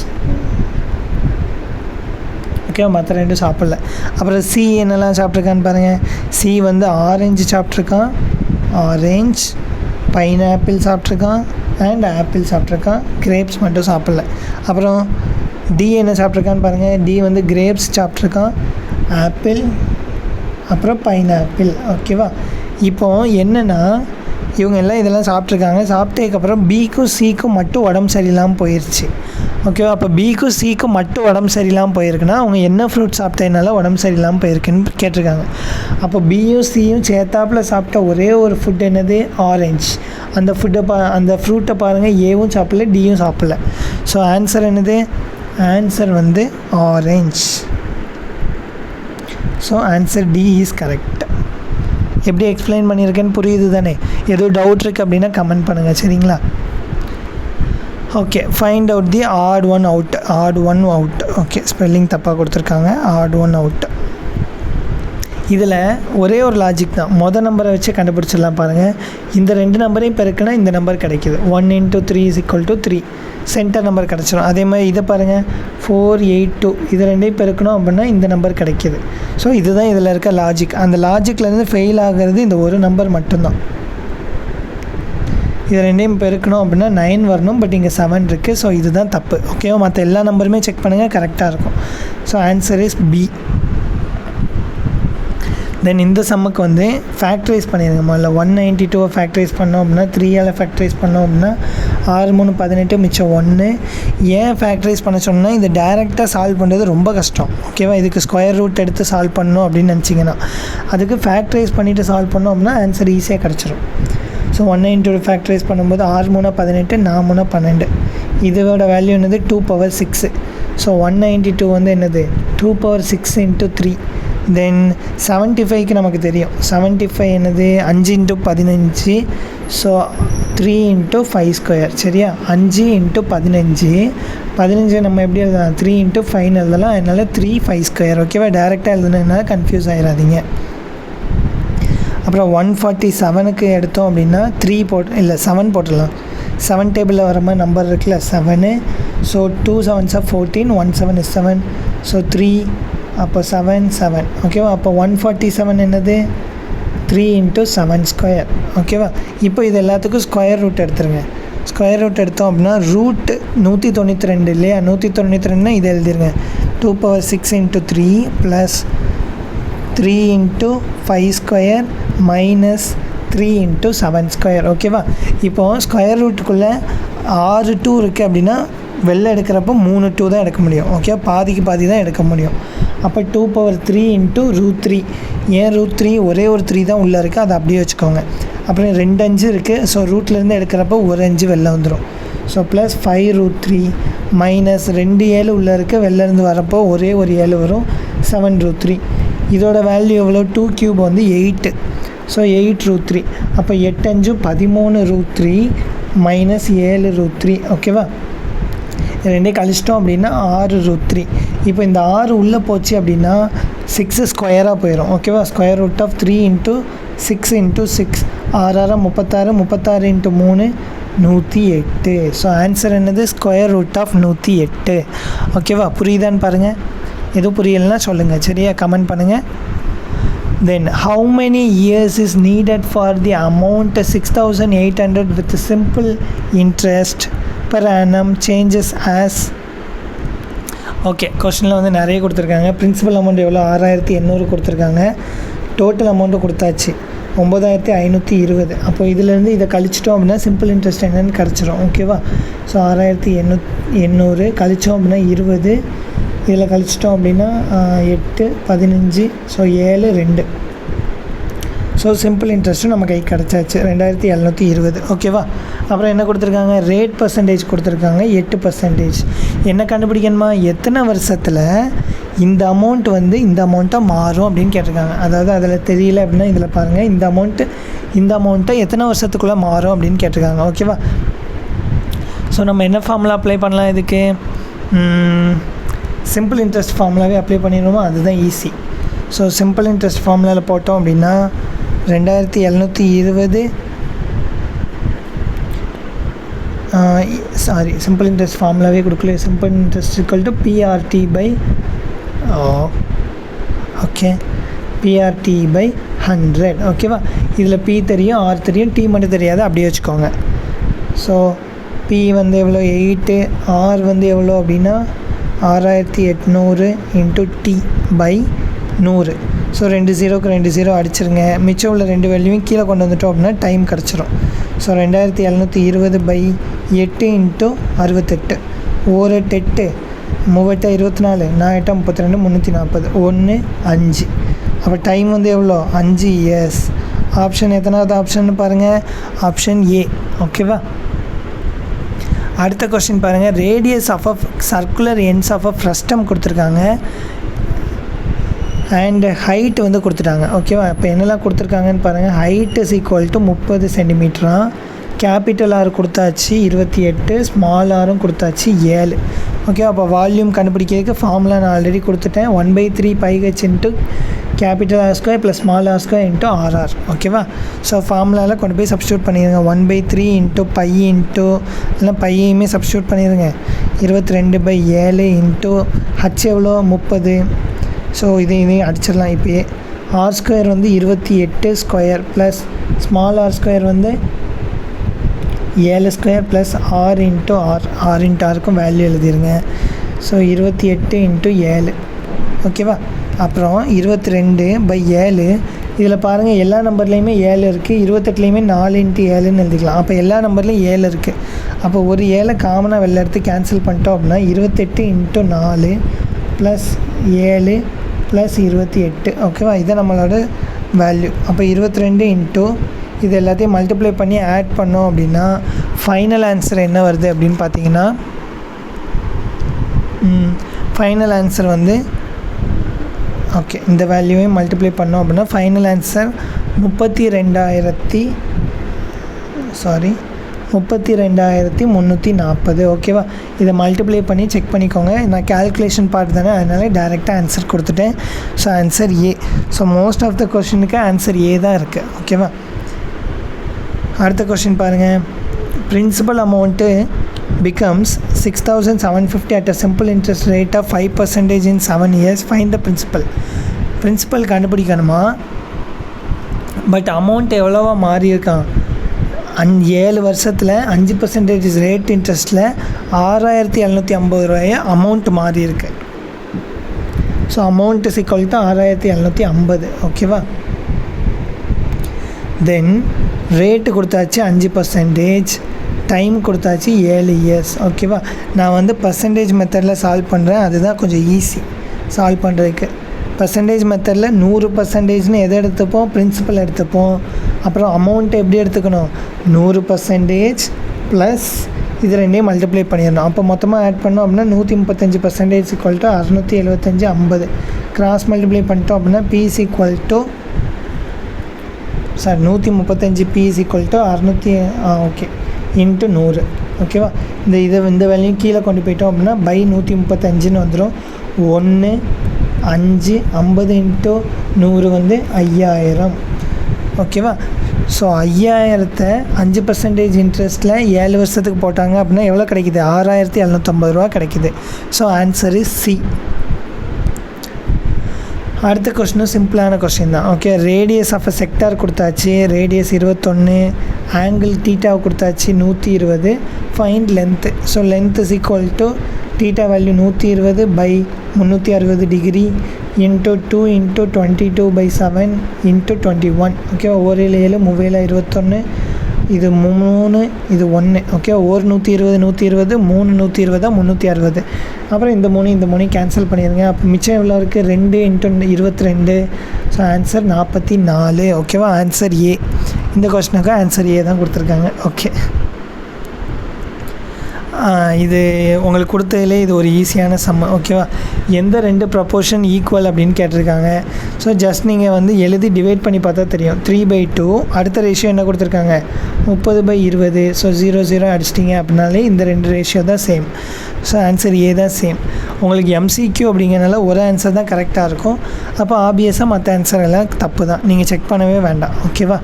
S1: ஓகேவா? மற்ற ரெண்டும் சாப்பிடல. அப்புறம் சி என்னெல்லாம் சாப்பிட்ருக்கான்னு பாருங்கள், சி வந்து ஆரஞ்சு சாப்பிட்ருக்கான், ஆரஞ்ச், பைனாப்பிள் சாப்பிட்ருக்கான் அண்ட் ஆப்பிள் சாப்பிட்ருக்கான், கிரேப்ஸ் மட்டும் சாப்பிடல. அப்புறம் டி என்ன சாப்பிட்ருக்கான்னு பாருங்கள், டி வந்து கிரேப்ஸ் சாப்பிட்ருக்கான், ஆப்பிள், அப்புறம் பைனாப்பிள். ஓகேவா? இப்போது என்னென்னா இவங்க எல்லாம் இதெல்லாம் சாப்பிட்ருக்காங்க. சாப்பிட்டதுக்கப்புறம் பிக்கும் சிக்கும் மட்டும் உடம்பு சரியில்லாமல் போயிடுச்சு. ஓகேவா? அப்போ பிக்கும் சிக்கும் மட்டும் உடம்பு சரியில்லாமல் போயிருக்குன்னா அவங்க என்ன ஃப்ரூட் சாப்பிட்டதுனால உடம்பு சரியில்லாமல் போயிருக்குன்னு கேட்டிருக்காங்க. அப்போ பியும் சியும் சேர்த்தாப்பில் சாப்பிட்ட ஒரே ஒரு ஃபுட் என்னது, ஆரஞ்ச். அந்த அந்த ஃப்ரூட்டை பாருங்கள், ஏவும் சாப்பிடல, டியும் சாப்பிடல. ஸோ ஆன்சர் என்னது, ஆன்சர் வந்து orange. So answer D is correct. எப்படி எக்ஸ்பிளைன் பண்ணியிருக்கேன்னு புரியுது தானே? எதுவும் டவுட் இருக்குது அப்படின்னா கமெண்ட் பண்ணுங்கள், சரிங்களா? Okay, find out the odd one out. Okay, spelling தப்பாக கொடுத்துருக்காங்க, ஆட் ஒன் அவுட். இதில் ஒரே ஒரு லாஜிக் தான், மொதல் நம்பரை வச்சு கண்டுபிடிச்சிடலாம். பாருங்கள், இந்த 2 நம்பரையும் பெருக்குனா இந்த நம்பர் கிடைக்கிது, 1 × 3 = 3, சென்டர் நம்பர் கிடச்சிடும். அதே மாதிரி இதை பாருங்கள், 482, இது 2ஐயும் பெருக்கணும் அப்படின்னா இந்த நம்பர் கிடைக்கிது. ஸோ இதுதான் இதில் இருக்க லாஜிக். அந்த லாஜிக்லேருந்து ஃபெயில் ஆகிறது இந்த ஒரு நம்பர் மட்டும்தான். இது 2ஐயும் பெருக்கணும் அப்படின்னா 9 வரணும், பட் இங்கே 7 இருக்குது. ஸோ இதுதான் தப்பு. ஓகேவா? மற்ற எல்லா நம்பருமே செக் பண்ணுங்கள், கரெக்டாக இருக்கும். So answer is B. Then இந்த சம்முக்கு வந்து ஃபேக்டரைஸ் பண்ணிடுங்க. முதல்ல 192 ஃபேக்டரைஸ் பண்ணோம் அப்படின்னா 3ஆல் ஃபேக்டரைஸ் பண்ணோம் அப்படின்னா 6 3 18 மிச்சம் 1. ஏன் ஃபேக்டரைஸ் பண்ண சொன்னால் இது டேரெக்டாக சால்வ் பண்ணுறது ரொம்ப கஷ்டம். ஓகேவா? இதுக்கு ஸ்கொயர் ரூட் எடுத்து சால்வ் பண்ணணும் அப்படின்னு நினச்சிங்கன்னா, அதுக்கு ஃபேக்டரைஸ் பண்ணிவிட்டு சால்வ் பண்ணோம் அப்படின்னா ஆன்சர் ஈஸியாக கிடச்சிரும். ஸோ 192 ஃபேக்டரைஸ் பண்ணும்போது 6 3 18, 4 3 12. இதோட வேல்யூ என்னது, 2 power 6. ஸோ 192 வந்து என்னது, 2 power 6 × 3. தென் 75க்கு நமக்கு தெரியும். 75 என்னது 5 × 15. ஸோ 3 × 5². சரியா? 5 × 15 நம்ம எப்படி எழுதலாம்? 3 × 5 எழுதலாம். அதனால் 3 5². ஓகேவா? டேரெக்டாக எழுதுனதுனால கன்ஃபியூஸ் ஆகிடாதீங்க. அப்புறம் 147க்கு எடுத்தோம் அப்படின்னா 3 இல்லை 7 போட்டுடலாம். 7 டேபிளில் வர மாதிரி நம்பர் இருக்குல்ல 7. So 2 7s are 14, 1 7 is 7. So 3, அப்போ 7 7. ஓகேவா? அப்போ 147 என்னது 3 × 7². ஓகேவா? இப்போ இது எல்லாத்துக்கும் ஸ்கொயர் ரூட் எடுத்துருங்க. ஸ்கொயர் ரூட் எடுத்தோம் அப்படின்னா ரூட் 192 இல்லையா? 192னா இதை எழுதிருங்க. 2⁻6 × 3 + 3 × 5² மைனஸ் 3 × 7². ஓகேவா? இப்போது ஸ்கொயர் ரூட்டுக்குள்ளே 6 2 இருக்குது அப்படின்னா வெளில எடுக்கிறப்போ 3 2 தான் எடுக்க முடியும். ஓகே, பாதிக்கு பாதி தான் எடுக்க முடியும். அப்போ 2⁻3 × √3. ஏன் √3? ஒரே ஒரு 3 தான் உள்ளே இருக்குது, அதை அப்படியே வச்சுக்கோங்க. அப்புறம் 2 5 இருக்குது. ஸோ ரூட்லேருந்து எடுக்கிறப்போ ஒரு 5 வெளில வந்துடும். ஸோ ப்ளஸ் 5√3 மைனஸ் 2 7 உள்ளே இருக்குது, வெளிலேருந்து வரப்போ ஒரே ஒரு 7 வரும், 7√3. இதோட வேல்யூ எவ்வளோ? 2³ வந்து 8. ஸோ 8√3. அப்போ 8 5 13√3 மைனஸ் 7√3. ஓகேவா? ரெண்டையும் கழிச்சிட்டோம் அப்படின்னா 6√3. இப்போ இந்த 6 உள்ளே போச்சு அப்படின்னா 6 ஸ்கொயராக போயிடும். ஓகேவா? Square root of 3 × 6 × 6 6 36 36 × 3 108. So answer என்னது? Square root of 108. ஓகேவா? புரியுதான்னு பாருங்கள். எதுவும் புரியலைன்னா சொல்லுங்கள். சரியா? கமெண்ட் பண்ணுங்கள். Then how many years is needed for the amount 6,800 with simple interest per annum changes as? Okay, கொஸ்டினில் வந்து நிறைய கொடுத்துருக்காங்க. பிரின்சிபல் அமௌண்ட் எவ்வளோ? 6,800 கொடுத்துருக்காங்க. டோட்டல் அமௌண்ட்டு கொடுத்தாச்சு 9,520. அப்போ இதிலேருந்து இதை கழிச்சிட்டோம் அப்படின்னா சிம்பிள் இன்ட்ரெஸ்ட் என்னென்னு கிடச்சிரும். ஓகேவா? ஸோ 6,800 கழித்தோம் அப்படின்னா 20. இதில் கழிச்சிட்டோம் அப்படின்னா 8 15. ஸோ 7 2. ஸோ சிம்பிள் இன்ட்ரெஸ்ட்டும் நம்ம கை கிடச்சாச்சு 2,720. ஓகேவா? அப்புறம் என்ன கொடுத்துருக்காங்க? ரேட் பர்சன்டேஜ் கொடுத்துருக்காங்க 8%. என்ன கண்டுபிடிக்கணுமா? எத்தனை வருஷத்தில் இந்த அமௌண்ட் வந்து இந்த அமௌண்ட்டாக மாறும் அப்படின்னு கேட்டிருக்காங்க. அதாவது அதில் தெரியல அப்படின்னா இதில் பாருங்கள், இந்த அமௌண்ட்டை எத்தனை வருஷத்துக்குள்ளே மாறும் அப்படின்னு கேட்டிருக்காங்க. ஓகேவா? ஸோ நம்ம என்ன ஃபார்முலா அப்ளை பண்ணலாம் இதுக்கு? சிம்பிள் இன்ட்ரெஸ்ட் ஃபார்முலாவே அப்ளை பண்ணிடுவோமா? அதுதான் ஈஸி. ஸோ சிம்பிள் இன்ட்ரெஸ்ட் ஃபார்முலாவில் போட்டோம் அப்படின்னா 2,720 சிம்பிள் இன்ட்ரெஸ்ட் ஃபார்முலாவே கொடுக்கல. Simple interest equal to PRT by PRT by 100. ஓகேவா? இதில் P தெரியும், R தெரியும், T மட்டும் தெரியாது, அப்படியே வச்சுக்கோங்க. ஸோ P வந்து எவ்வளோ? 8. R வந்து எவ்வளோ அப்படின்னா 6,800 × T பை 100. ஸோ 2 0க்கு 2 0 அடிச்சிருங்க. மிச்சம் உள்ள 2 வேல்யூவும் கீழே கொண்டு வந்துட்டோம் அப்படின்னா டைம் கிடச்சிரும். So 2,720 by 8 × 68. 1 8 3 24 4 32 340 1 5. அப்போ டைம் வந்து எவ்வளோ? 5 இயர்ஸ். ஆப்ஷன் எத்தனாவது ஆப்ஷன் பாருங்கள்? Option A. ஓகேவா? அடுத்த கொஸ்டின் பாருங்கள். Radius of a circular ends of a frustum கொடுத்துருக்காங்க அண்ட் ஹைட் வந்து கொடுத்துட்டாங்க. ஓகேவா? இப்போ என்னெல்லாம் கொடுத்துருக்காங்கன்னு பாருங்கள். ஹைட் இஸ் ஈக்குவல் டு 30 சென்டிமீட்டரா. கேபிட்டல் ஆர் கொடுத்தாச்சு 28, ஸ்மால் ஆரும் கொடுத்தாச்சு 7. ஓகே, அப்போ வால்யூம் கண்டுபிடிக்கிறதுக்கு ஃபார்முலா நான் ஆல்ரெடி கொடுத்துட்டேன். 1/3 πh into capital R square plus small R square into RR. ஓகேவா? ஸோ ஃபார்முலாவில் கொண்டு போய் சப்ஸ்டியூட் பண்ணிடுங்க. 1/3 இன்ட்டு பை இன்ட்டு இல்லை பையுமே சப்ஸ்டியூட் பண்ணிடுங்க. 22/7 இன்ட்டு ஹச் எவ்வளோ? 30. ஸோ இதையும் அடிச்சிடலாம் இப்போயே. ஆர் ஸ்கொயர் வந்து 28 square plus small R square வந்து 7 ஸ்கொயர் ப்ளஸ் ஆர் இன்ட்டு ஆருக்கும் வேல்யூ எழுதிருங்க. So 28 into 7. ஓகேவா? அப்புறம் 22/7. இதில் பாருங்கள், எல்லா நம்பர்லேயுமே 7 இருக்குது. 28லேயுமே 4 × 7ன்னு எழுதிக்கலாம். அப்போ எல்லா நம்பர்லேயும் 7 இருக்குது. அப்போ ஒரு 7 காமனாக வெளில எடுத்து கேன்சல் பண்ணிட்டோம் அப்படின்னா 28 × 4 ப்ளஸ் 7 ப்ளஸ் 28. ஓகேவா? இதை நம்மளோட வேல்யூ. அப்போ 22 இன்ட்டு இது எல்லாத்தையும் மல்டிப்ளை பண்ணி ஆட் பண்ணோம் அப்படின்னா ஃபைனல் ஆன்சர் என்ன வருது அப்படின்னு பார்த்தீங்கன்னா, ஃபைனல் ஆன்சர் வந்து ஓகே, இந்த வேல்யூவையும் மல்டிப்ளை பண்ணோம் அப்படின்னா ஃபைனல் ஆன்சர் 32,340. ஓகேவா? இதை மல்டிப்ளை பண்ணி செக் பண்ணிக்கோங்க. நான் கேல்குலேஷன் பார்ட் தானே, அதனால டைரெக்டாக ஆன்சர் கொடுத்துட்டேன். So answer A. So most of the கொஷினுக்கு ஆன்சர் ஏ தான் இருக்குது. ஓகேவா? அடுத்த கொஷின் பாருங்கள். Principal amount becomes 6,750 at a simple interest rate of 5% in 7 years. Find the principal கண்டுபிடிக்கணுமா? பட் அமௌண்ட் எவ்வளோவா மாறி இருக்கான்? 7 வருஷத்தில் 5% ரேட் இன்ட்ரெஸ்ட்டில் 6,750 ரூபாய் அமௌண்ட் மாறி இருக்கு. So amount is equal to 6,750. ஓகேவா? தென் ரேட்டு கொடுத்தாச்சு 5%, டைம் கொடுத்தாச்சு 7 இயர்ஸ். ஓகேவா? நான் வந்து பர்சன்டேஜ் மெத்தடில் சால்வ் பண்ணுறேன், அதுதான் கொஞ்சம் ஈஸி சால்வ் பண்ணுறதுக்கு. பர்சன்டேஜ் மெத்தடில் 100%ன்னு எதை எடுத்துப்போம்? பிரின்சிபல் எடுத்துப்போம். அப்புறம் அமௌண்ட்டை எப்படி எடுத்துக்கணும்? 100% ப்ளஸ் இது ரெண்டையும் மல்டிப்ளை பண்ணிடணும். அப்போ மொத்தமாக ஆட் பண்ணோம் அப்படின்னா 135% ஈக்குவல் டு 675 50. கிராஸ் மல்டிப்ளை பண்ணிட்டோம் அப்படின்னா பிஸ் ஈக்குவல் டு 135 பிஸ் ஈக்குவல் டு 600 ஓகே இன்ட்டு 100. ஓகேவா? இந்த வேலையும் கீழே கொண்டு போயிட்டோம் அப்படின்னா பை 135ன்னு வந்துடும். 1 5 50 இன்ட்டு 100 வந்து 5000. ஓகேவா? ஸோ 5000த்தை 5% இன்ட்ரெஸ்ட்டில் 7 வருஷத்துக்கு போட்டாங்க அப்படின்னா எவ்வளோ கிடைக்கிது? 6,750 ரூபா கிடைக்கிது. So answer is C. அடுத்த கொஸ்டினும் சிம்பிளான கொஸ்டின் தான். Okay, radius of a sector கொடுத்தாச்சு, ரேடியஸ் 21, ஆங்கிள் தீட்டாவை கொடுத்தாச்சு 120. Find length. So length is equal to theta value 120 by 360 degree into 2 into 22/7 into 21. Okay, ஒரு 7 3 21, இது 3 இது 1. ஓகே, ஒரு 120 120 3 120 360. அப்புறம் இந்த 3 கேன்சல் பண்ணிடுங்க. அப்போ மிச்சம் எவ்வளோ இருக்குது? 2 இன்ட்டு 22. So answer 44. ஓகேவா? Answer A. இந்த கொஸ்டினுக்கு ஆன்சர் ஏ தான் கொடுத்துருக்காங்க. ஓகே, இது உங்களுக்கு கொடுத்ததுலே இது ஒரு ஈஸியான சம்ம. ஓகேவா? எந்த 2 ப்ரப்போர்ஷன் ஈக்குவல் அப்படின்னு கேட்டிருக்காங்க. ஸோ ஜஸ்ட் நீங்கள் வந்து எழுதி டிவைட் பண்ணி பார்த்தா தெரியும். 3/2. அடுத்த ரேஷியோ என்ன கொடுத்துருக்காங்க? 30/20. ஸோ 0 0 அடிச்சிட்டிங்க அப்படின்னாலே இந்த 2 ரேஷியோ தான் சேம். ஸோ ஆன்சர் ஏ தான் சேம். உங்களுக்கு எம்சிக்யூ அப்படிங்கிறனால ஒரு ஆன்சர் தான் கரெக்டாக இருக்கும். அப்போ ஆப்வியஸாக மற்ற ஆன்சர் எல்லாம் தப்பு தான், நீங்கள் செக் பண்ணவே வேண்டாம். ஓகேவா?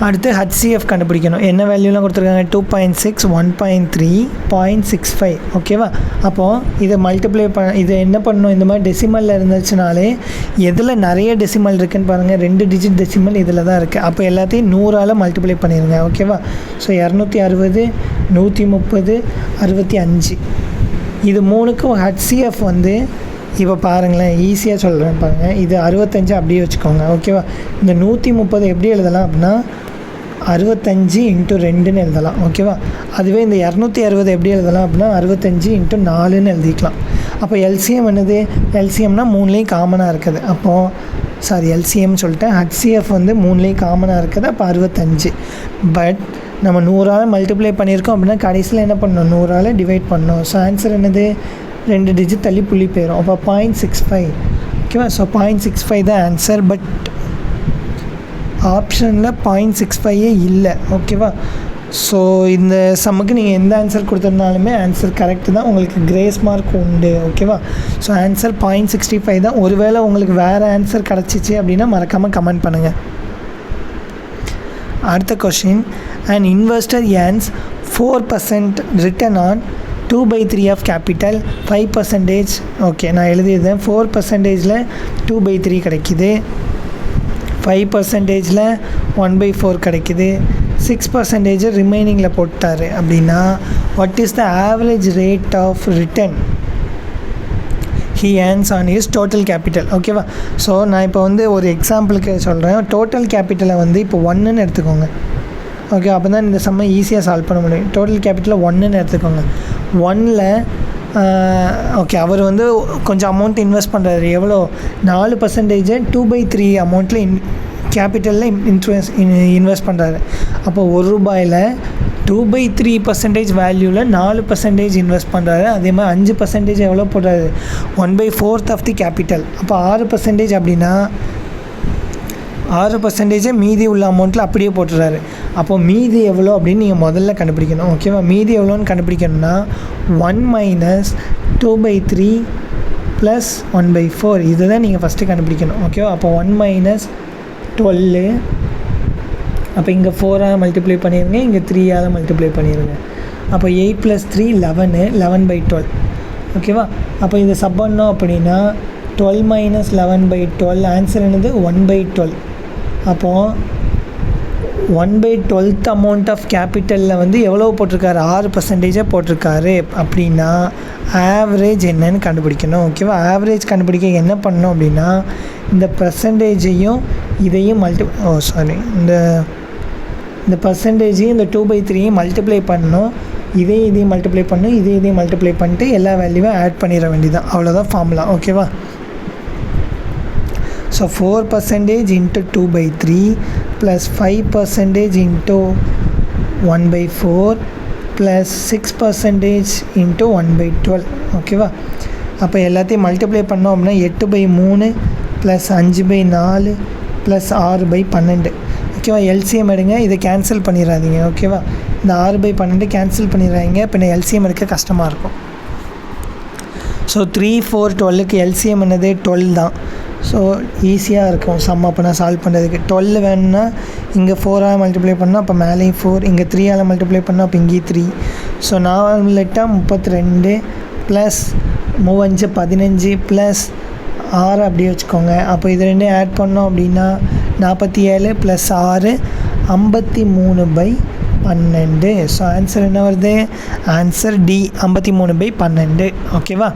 S1: அடுத்து HCF கண்டுபிடிக்கணும். என்ன வேல்யூலாம் கொடுத்துருக்காங்க? 2.6 1.3 0.65. ஓகேவா? அப்போது இதை மல்டிப்ளை இதை என்ன பண்ணணும்? இந்த மாதிரி டெசிமலில் இருந்துச்சுனாலே எதில் நிறைய டெசிமல் இருக்குதுன்னு பாருங்கள். 2 டிஜிட் டெசிமல் இதில் தான் இருக்குது. அப்போ எல்லாத்தையும் 100ஆல் மல்டிப்ளை பண்ணிடுங்க. ஓகேவா? ஸோ 260 130 65. இது 3க்கும் HCF வந்து இப்போ பாருங்களேன், ஈஸியாக சொல்கிறேன் பாருங்கள். இது 65 அப்படியே வச்சுக்கோங்க. ஓகேவா? இந்த 130 எப்படி எழுதலாம் அப்படின்னா 65 இன்ட்டு 2ன்னு எழுதலாம். ஓகேவா? அதுவே இந்த 260 எப்படி எழுதலாம் அப்படின்னா 65 இன்ட்டு 4ன்னு எழுதிக்கலாம். அப்போ எல்சிஎம் என்னது? எல்சிஎம்னா 3லேயும் காமனாக இருக்குது. அப்போது எல்சிஎம்னு சொல்லிட்டேன். HCF வந்து 3லேயும் காமனாக இருக்குது. அப்போ 65. பட் நம்ம 100ஆல் மல்டிப்ளை பண்ணியிருக்கோம் அப்படின்னா கடைசியில் என்ன பண்ணணும்? 100ஆல் டிவைட் பண்ணணும். ஸோ ஆன்சர் என்னது? 2 டிஜிட் தள்ளி புள்ளி போயிடும். அப்போ 0.65. ஓகேவா? ஸோ 0.65 தான் ஆன்சர். பட் ஆப்ஷனில் 0.65 இல்லை. ஓகேவா? ஸோ இந்த சம்முக்கு நீங்கள் எந்த ஆன்சர் கொடுத்துருந்தாலுமே ஆன்சர் கரெக்டு தான், உங்களுக்கு கிரேஸ் மார்க் உண்டு. ஓகேவா? ஸோ ஆன்சர் 0.65 தான். ஒருவேளை உங்களுக்கு வேறு ஆன்சர் கிடச்சிச்சு அப்படின்னா மறக்காமல் கமெண்ட் பண்ணுங்கள். அடுத்த question. an investor earns 4% return on 2/3 of capital 5%. Okay, நான் எழுதியிருந்தேன். 4%ல் 2/3 கிடைக்கிது, 5%ல் 1/4 கிடைக்கிது, 6% ரிமைனிங்கில் போட்டார் அப்படின்னா what is the average rate of return he earns on his total capital? ஓகேவா? ஸோ நான் இப்போ வந்து ஒரு எக்ஸாம்பிளுக்கு சொல்கிறேன். டோட்டல் கேபிட்டலை வந்து இப்போ 1ன்னு எடுத்துக்கோங்க. ஓகே, அப்போ தான் இந்த சம்மை ஈஸியாக சால்வ் பண்ண முடியும். டோட்டல் கேபிட்டலை 1ன்னு எடுத்துக்கோங்க. 1ல் ஓகே, அவர் வந்து கொஞ்சம் அமௌண்ட் இன்வெஸ்ட் பண்ணுறாரு. எவ்வளோ? 4% 2/3 அமௌண்ட்டில் கேபிட்டலில் இன்வெஸ்ட் பண்ணுறாரு. அப்போ 1 ரூபாயில் 2/3% வேல்யூவில் 4% இன்வெஸ்ட் பண்ணுறாரு. அதே மாதிரி 5% எவ்வளோ போடுறாரு, 1/4 ஆஃப் தி கேபிட்டல். அப்போ 6% அப்படின்னா 6% மீதி உள்ள அமௌண்ட்டில் அப்படியே போட்டுறாரு. அப்போது மீதி எவ்வளோ அப்படின்னு நீங்கள் முதல்ல கண்டுபிடிக்கணும். ஓகேவா, மீதி எவ்வளோன்னு கண்டுபிடிக்கணும்னா 1 - 2/3 + 1/4 இதுதான் நீங்கள் ஃபஸ்ட்டு கண்டுபிடிக்கணும். ஓகேவா, அப்போ 1 - 12. அப்போ இங்கே 4ஆல் மல்டிப்ளை பண்ணிடுங்க, இங்கே 3ஆல் மல்டிப்ளை பண்ணிடுங்க. அப்போ 8 + 3 11, 11/12. ஓகேவா, அப்போ இதை சப் பண்ணோம் அப்படின்னா 12 - 11/12 ஆன்சர் என்னது 1/12. அப்போது 1/12th அமௌண்ட் ஆஃப் கேபிட்டலில் வந்து எவ்வளோ போட்டிருக்காரு, 6% போட்டிருக்காரு. அப்படின்னா ஆவரேஜ் என்னன்னு கண்டுபிடிக்கணும். ஓகேவா, ஆவரேஜ் கண்டுபிடிக்க என்ன பண்ணணும் அப்படின்னா இந்த பர்சன்டேஜையும் இதையும் இந்த பர்சன்டேஜையும் இந்த 2/3 மல்டிப்ளை பண்ணணும், இதையும் மல்டிப்ளை பண்ணணும், இதையும் மல்டிப்ளை பண்ணிட்டு எல்லா வேல்யூவும் ஆட் பண்ணிட வேண்டியதான். அவ்வளோதான் ஃபார்முலா. ஓகேவா, ஸோ 4% into 2/3 + 5% into 1/4 + 6% into 1/12. ஓகேவா, அப்போ எல்லாத்தையும் மல்டிப்ளை பண்ணோம் அப்படின்னா 8/3 + 5/4 + 6/12. ஓகேவா, எல்சிஎம் எடுங்க, இதை கேன்சல் பண்ணிடாதீங்க. ஓகேவா, இந்த 6/12 கேன்சல் பண்ணிடுறாங்க. இப்போ நான் எல்சிஎம் எடுக்க கஷ்டமாக இருக்கும். ஸோ 3, 4, 12க்கு எல்சிஎம் என்னது 12 தான். ஸோ ஈஸியாக இருக்கும் சம் அப்போ நான் சால்வ் பண்ணுறதுக்கு. 12 வேணும்னா இங்கே 4ஆல் மல்டிப்ளை பண்ணால் அப்போ மேலேயும் 4, இங்கே 3ஆல் மல்டிப்ளை பண்ணால் அப்போ இங்கேயும் 3. ஸோ 4 8 32 + 3 5 15 + 6 அப்படியே வச்சுக்கோங்க. அப்போ இது ரெண்டும் ஆட் பண்ணோம் அப்படின்னா 47 + 6 53/12. ஸோ ஆன்சர் என்ன வருது, ஆன்சர் டி 53/12. ஓகேவா,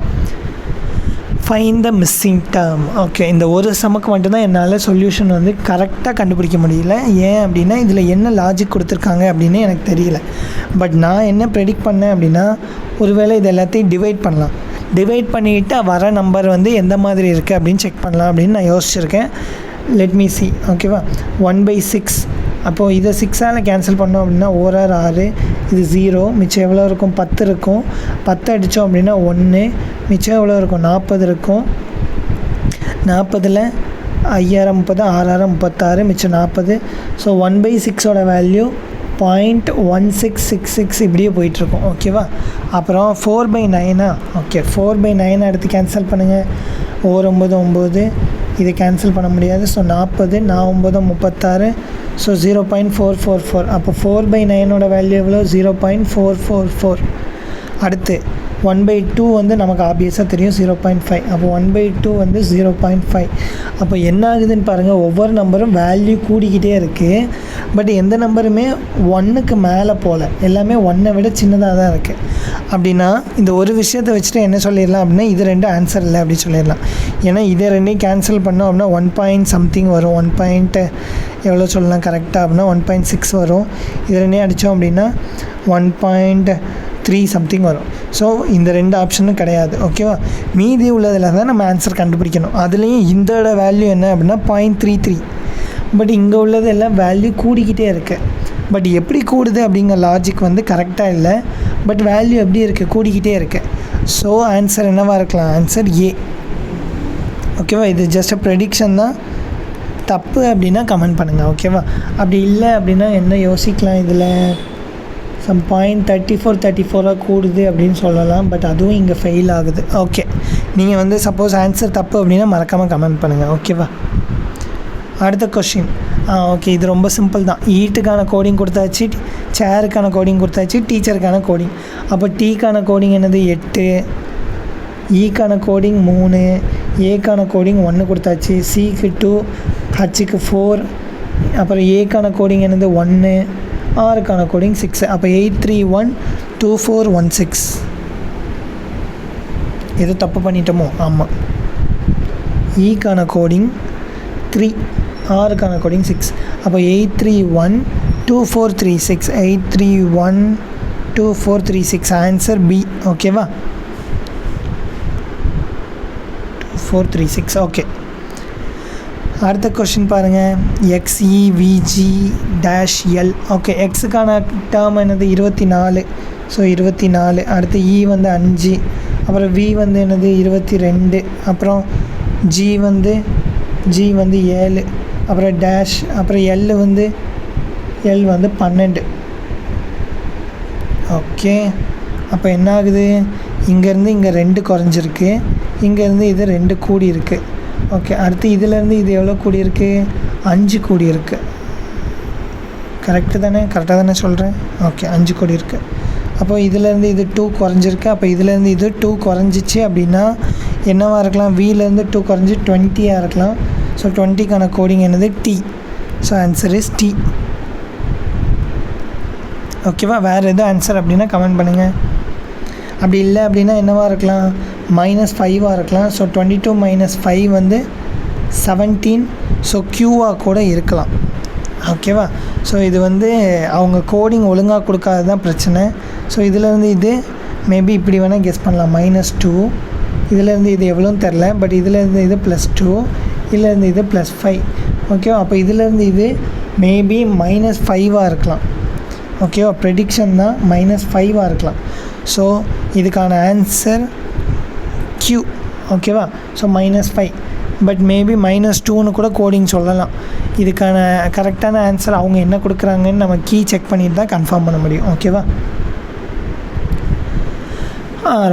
S1: find the missing term. Okay, இந்த ஒரு சமக்கு மட்டும்தான் என்னால் சொல்யூஷன் வந்து கரெக்டாக கண்டுபிடிக்க முடியல. ஏன் அப்படின்னா இதில் என்ன லாஜிக் கொடுத்துருக்காங்க அப்படின்னு எனக்கு தெரியல. பட் நான் என்ன ப்ரெடிக்ட் பண்ணேன் அப்படின்னா ஒருவேளை இது எல்லாத்தையும் டிவைட் பண்ணலாம், டிவைட் பண்ணிவிட்டு வர நம்பர் வந்து எந்த மாதிரி இருக்குது அப்படின்னு செக் பண்ணலாம் அப்படின்னு நான் யோசிச்சுருக்கேன். Let me see. ஓகேவா, 1/6. அப்போது இதை 6ஆல் கேன்சல் பண்ணோம் அப்படின்னா 1 6, இது 0, மிச்சம் எவ்வளோ இருக்கும் 10 இருக்கும். 10 அடித்தோம் அப்படின்னா 1, மிச்சம் எவ்வளோ இருக்கும் 40 இருக்கும். 40ல் 5 6 36, மிச்சம் 40. ஸோ 1/6ஓட வேல்யூ 0.1666 இப்படியே போயிட்டுருக்கும். ஓகேவா, அப்புறம் 4/9. ஓகே, 4/9 எடுத்து கேன்சல் பண்ணுங்கள். 9 9, இதை கேன்சல் பண்ண முடியாது. ஸோ 40, 9 36. ஸோ 0.444. அப்போ 4/9ஓட வேல்யூ எவ்வளோ 0.444. அடுத்து 1/2 வந்து நமக்கு ஆப்வியஸாக தெரியும் 0.5. அப்போ 1/2 வந்து 0.5. அப்போ என்ன ஆகுதுன்னு பாருங்கள், ஒவ்வொரு நம்பரும் வேல்யூ கூடிக்கிட்டே இருக்குது. பட் எந்த நம்பருமே 1க்கு மேலே போகல, எல்லாமே 1ஐ விட சின்னதாக தான் இருக்குது. அப்படின்னா இந்த ஒரு விஷயத்தை வச்சுட்டு என்ன சொல்லிடலாம் அப்படின்னா இது ரெண்டு ஆன்சர் இல்லை அப்படி சொல்லிடலாம். ஏன்னா இதை ரெண்டையும் கேன்சல் பண்ணோம் அப்படின்னா 1 something வரும். 1 எவ்வளோ சொல்லலாம் கரெக்டாக அப்படின்னா 1.6 வரும். இது ரெண்டையும் அடித்தோம் அப்படின்னா 1.3 something வரும். ஸோ இந்த ரெண்டு ஆப்ஷனும் கிடையாது. ஓகேவா, மீதி உள்ளதில் தான் நம்ம ஆன்சர் கண்டுபிடிக்கணும். அதுலேயும் இதோட வேல்யூ என்ன அப்படின்னா 0.33. பட் இங்கே உள்ளது எல்லாம் வேல்யூ கூடிக்கிட்டே இருக்குது. பட் எப்படி கூடுது அப்படிங்கிற லாஜிக் வந்து கரெக்டாக இல்லை. பட் வேல்யூ எப்படி இருக்குது, கூடிக்கிட்டே இருக்குது. ஸோ ஆன்சர் என்னவாக இருக்கலாம், ஆன்சர் ஏ. ஓகேவா, இது ஜஸ்ட் ப்ரெடிக்ஷன் தான். தப்பு அப்படின்னா கமெண்ட் பண்ணுங்கள். ஓகேவா, அப்படி இல்லை அப்படின்னா என்ன யோசிக்கலாம், இதில் சம் 0.34 கூடுது அப்படின்னு சொல்லலாம். பட் அதுவும் இங்கே ஃபெயில் ஆகுது. ஓகே, நீங்கள் வந்து சப்போஸ் ஆன்சர் தப்பு அப்படின்னா மறக்காமல் கமெண்ட் பண்ணுங்கள். ஓகேவா, அடுத்த கொஷின். ஓகே, இது ரொம்ப சிம்பிள் தான். ஈட்டுக்கான கோடிங் கொடுத்தாச்சு, சேருக்கான கோடிங் கொடுத்தாச்சு, டீச்சருக்கான கோடிங். அப்போ டீக்கான கோடிங் என்னது 8, ஈக்கான கோடிங் 3, ஏக்கான கோடிங் 1 கொடுத்தாச்சு, சிக்கு 2, ஹச்சுக்கு 4, அப்புறம் ஏக்கான கோடிங் என்னது 1, ஆருக்கான கோடிங் 6. அப்போ 8312416. எது தப்பு பண்ணிட்டோமோ? ஆமாம். ஈக்கான கோடிங் 3, ஆருக்கான கோடிங் 6. அப்போ 8312436. 8312436 ஆன்சர் பி. ஓகேவா, 2436. ஓகே, அடுத்த கொஷின் பாருங்கள், XEVG-L. ஓகே, எக்ஸுக்கான டேர்ம் என்னது 24. ஸோ 24. அடுத்து E வந்து 5, அப்புறம் V வந்து என்னது 22, அப்புறம் G வந்து 7, அப்புறம் டேஷ், அப்புறம் L வந்து 12. ஓகே, அப்போ என்ன ஆகுது, இங்கேருந்து இங்கே 2 குறைஞ்சிருக்கு, இங்கேருந்து இது 2 கூடி இருக்குது. ஓகே, அடுத்து இதிலேருந்து இது எவ்வளோ கூடி இருக்குது, 5 கூடி இருக்குது. கரெக்டாக தானே சொல்கிறேன். ஓகே, 5 கூடி இருக்குது. அப்போ இதிலேருந்து இது 2 குறைஞ்சிருக்கு. அப்போ இதிலேருந்து இது 2 குறைஞ்சிச்சு அப்படின்னா என்னவாக இருக்கலாம், Vலேருந்து 2 குறைஞ்சி 20 இருக்கலாம். ஸோ 20க்கான கோடிங் என்னது, T. So answer is T. ஓகேவா, வேறு எதுவும் ஆன்சர் அப்படின்னா கமெண்ட் பண்ணுங்கள். அப்படி இல்லை அப்படின்னா என்னவாக இருக்கலாம், -5 இருக்கலாம். ஸோ 22 - 5 வந்து 17. ஸோ Qவாக கூட இருக்கலாம். ஓகேவா, ஸோ இது வந்து அவங்க கோடிங் ஒழுங்காக கொடுக்காது தான் பிரச்சனை. ஸோ இதிலேருந்து இது மேபி இப்படி வேணால் கெஸ் பண்ணலாம், -2. இதிலேருந்து இது எவ்வளோன்னு தெரில, பட் இதிலேருந்து இது +2, இதிலேருந்து இது +5. ஓகேவா, அப்போ இதிலேருந்து இது மேபி -5 இருக்கலாம். ஓகேவா, ப்ரெடிக்ஷன் தான், -5 இருக்கலாம். ஸோ இதுக்கான ஆன்சர் Q. ஓகேவா, ஸோ -5, பட் மேபி -2ன்னு கூட கோடிங் சொல்லலாம். இதுக்கான கரெக்டான ஆன்சர் அவங்க என்ன கொடுக்குறாங்கன்னு நம்ம கீ செக் பண்ணிட்டு தான் கன்ஃபார்ம் பண்ண முடியும். ஓகேவா,